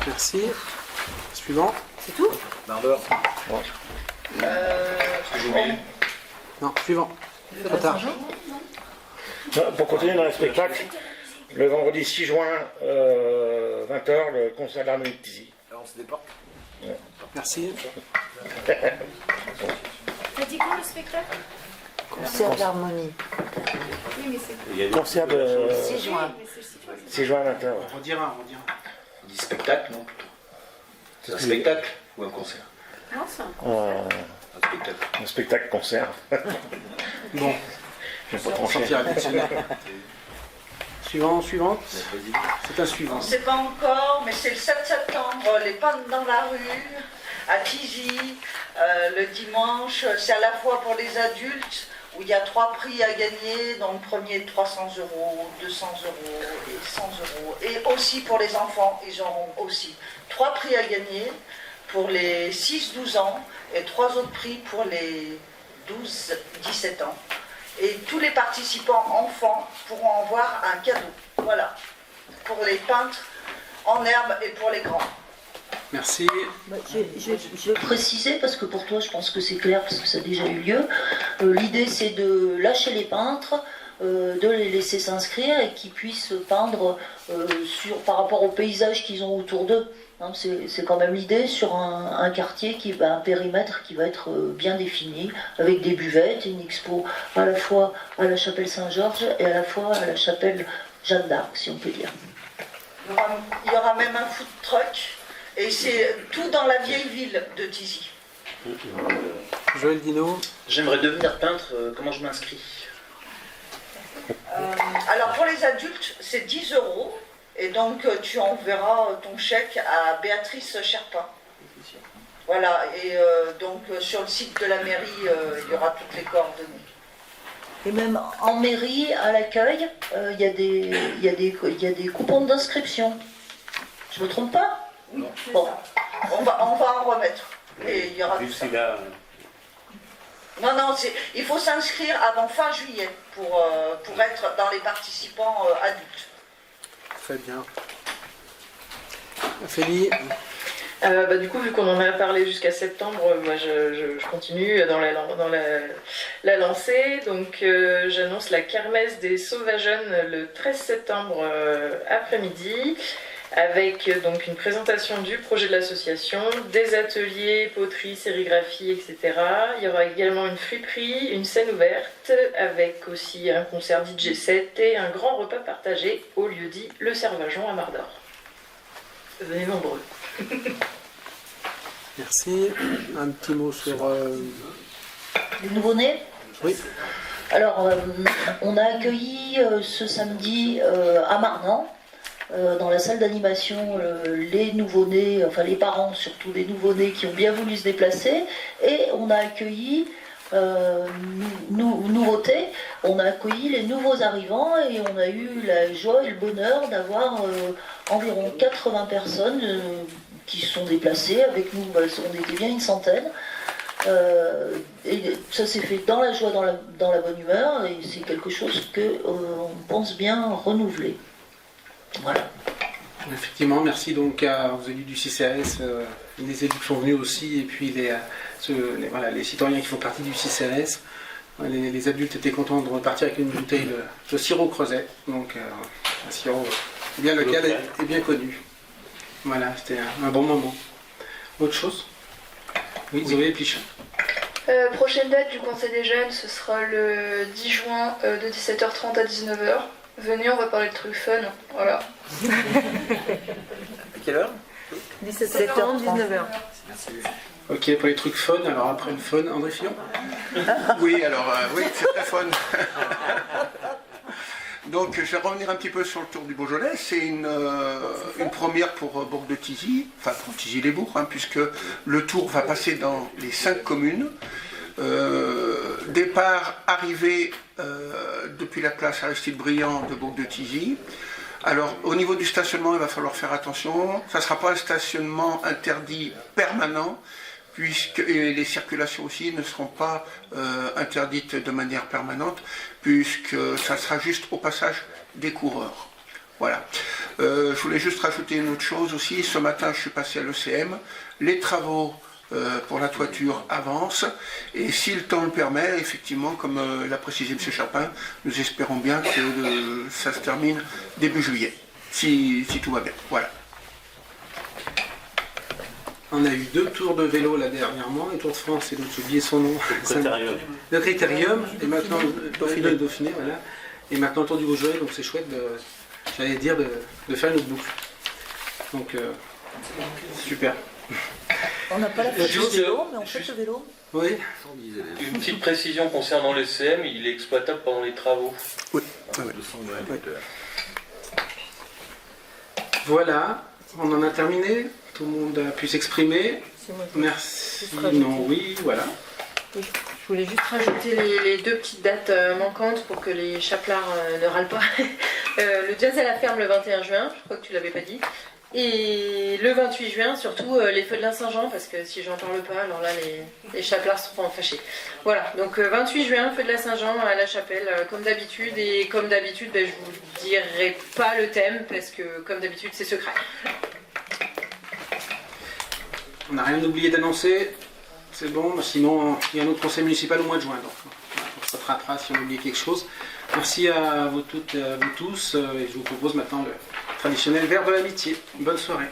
Merci. Suivant. C'est tout? Mardor. J'ai oublié. Non, suivant. Trop tard. Pour continuer dans le spectacle, le vendredi 6 juin, 20h, le concert d'harmonie de Tizy. Alors on se déporte. Ouais. Merci. T'as dit quoi le spectacle? Concert d'harmonie. Oui, mais c'est Concert de 6 juin. 6 juin, 20h. Ouais. On dira. On dit spectacle, non? C'est un spectacle ou un concert? Non, c'est un Un spectacle. Un spectacle-concert. Bon. Je vais pas On trancher. sortira le dictionnaire. Suivante. C'est un suivant. On ne sait pas encore, mais c'est le 7 septembre, les pannes dans la rue, à Tizy, Le dimanche, c'est à la fois pour les adultes, où il y a 3 prix à gagner, donc premier 300 €, 200 € et 100 €. Et aussi pour les enfants, ils auront aussi 3 prix à gagner pour les 6-12 ans et 3 autres prix pour les 12-17 ans. Et tous les participants enfants pourront avoir un cadeau. Voilà, pour les peintres en herbe et pour les grands. Merci. Je vais préciser, parce que pour toi je pense que c'est clair, parce que ça a déjà eu lieu. L'idée c'est de lâcher les peintres, de les laisser s'inscrire et qu'ils puissent peindre par rapport au paysage qu'ils ont autour d'eux. Hein, c'est quand même l'idée sur un quartier, un périmètre qui va être bien défini, avec des buvettes, une expo à la fois à la chapelle Saint-Georges et à la fois à la chapelle Jeanne d'Arc, si on peut dire. Il y aura même un food truck. Et c'est tout dans la vieille ville de Tizy. Joël Dino. J'aimerais devenir peintre, comment je m'inscris? Alors pour les adultes, c'est 10 €. Et donc tu enverras ton chèque à Béatrice Sherpin. Voilà, et donc sur le site de la mairie, il y aura toutes les coordonnées. Et même en mairie, à l'accueil, il y a des coupons d'inscription. Je me trompe pas? Oui, bon, on va en remettre. Et il y aura tout ça. Non, il faut s'inscrire avant fin juillet pour être dans les participants adultes. Très bien. Ophélie. Du coup, vu qu'on en a parlé jusqu'à septembre, moi je continue dans la lancée. Donc j'annonce la kermesse des Sauvageons le 13 septembre après-midi, avec donc une présentation du projet de l'association, des ateliers, poterie, sérigraphie, etc. Il y aura également une friperie, une scène ouverte, avec aussi un concert DJ set et un grand repas partagé au lieu-dit Le Servageon à Mardor. Venez nombreux. Merci. Un petit mot sur... Les nouveau-nés? Oui. Alors, on a accueilli ce samedi à Marnan, dans la salle d'animation, les nouveau-nés, enfin les parents surtout, les nouveau-nés qui ont bien voulu se déplacer, et on a accueilli nouveauté, on a accueilli les nouveaux arrivants et on a eu la joie et le bonheur d'avoir environ 80 personnes qui se sont déplacées avec nous. On était bien une centaine. Et ça s'est fait dans la joie, dans la bonne humeur, et c'est quelque chose qu'on pense bien renouveler. Voilà. Effectivement, merci donc aux élus du CCAS, les élus qui sont venus aussi, et puis les citoyens qui font partie du CCAS. Les adultes étaient contents de repartir avec une bouteille de sirop Creuset, donc un sirop bien local et bien connu. Voilà, c'était un bon moment. Autre chose? Oui, Zoé Plichin. Prochaine date du Conseil des jeunes, ce sera le 10 juin de 17h30 à 19h. Venez, on va parler de trucs fun. Voilà. À quelle heure? 17h30, 19h. Ok, pour les trucs fun, alors après le fun, André Fillon. Oui, alors, oui, c'est très fun. Donc, je vais revenir un petit peu sur le Tour du Beaujolais. C'est une première pour Bourg de Tizy, enfin pour Tizy-les-Bourgs, puisque le Tour va passer dans les 5 communes. Départ, arrivée depuis la place Aristide Briand de Bourg de Tizy. Alors, au niveau du stationnement, il va falloir faire attention. Ça ne sera pas un stationnement interdit permanent, et les circulations aussi ne seront pas interdites de manière permanente, puisque ça sera juste au passage des coureurs. Voilà. Je voulais juste rajouter une autre chose aussi. Ce matin, je suis passé à l'ECM. Les travaux pour la toiture avancent, et si le temps le permet, effectivement, comme l'a précisé M. Chapin, nous espérons bien que ça se termine début juillet, si tout va bien. Voilà. On a eu 2 tours de vélo là dernièrement, le Tour de France et l'autre, j'ai oublié son nom. Le Critérium, et maintenant le Dauphiné, voilà. Et maintenant le Tour du Beaujolais, donc c'est chouette de faire une autre boucle. Donc super. On n'a pas la fête du vélo, mais on fait le vélo. Oui. Une petite précision concernant le CM, il est exploitable pendant les travaux. Oui. Voilà, on en a terminé. Tout le monde a pu s'exprimer. Si, moi, Merci. juste rajouter. Non, oui, voilà. Oui, je voulais juste rajouter les deux petites dates manquantes pour que les chaplards ne râlent pas. Le jazz à la ferme le 21 juin, je crois que tu l'avais pas dit. Et le 28 juin, surtout les feux de la Saint-Jean, parce que si j'en parle pas, alors là les chaplards seront fâchés. Voilà, donc 28 juin, feux de la Saint-Jean à la chapelle, comme d'habitude. Et comme d'habitude, je vous dirai pas le thème, parce que comme d'habitude, c'est secret. On n'a rien oublié d'annoncer. C'est bon, sinon il y a un autre conseil municipal au mois de juin. Donc voilà, on se rattrapera si on oublie quelque chose. Merci à vous toutes et à vous tous. Et je vous propose maintenant le traditionnel verre de l'amitié. Bonne soirée.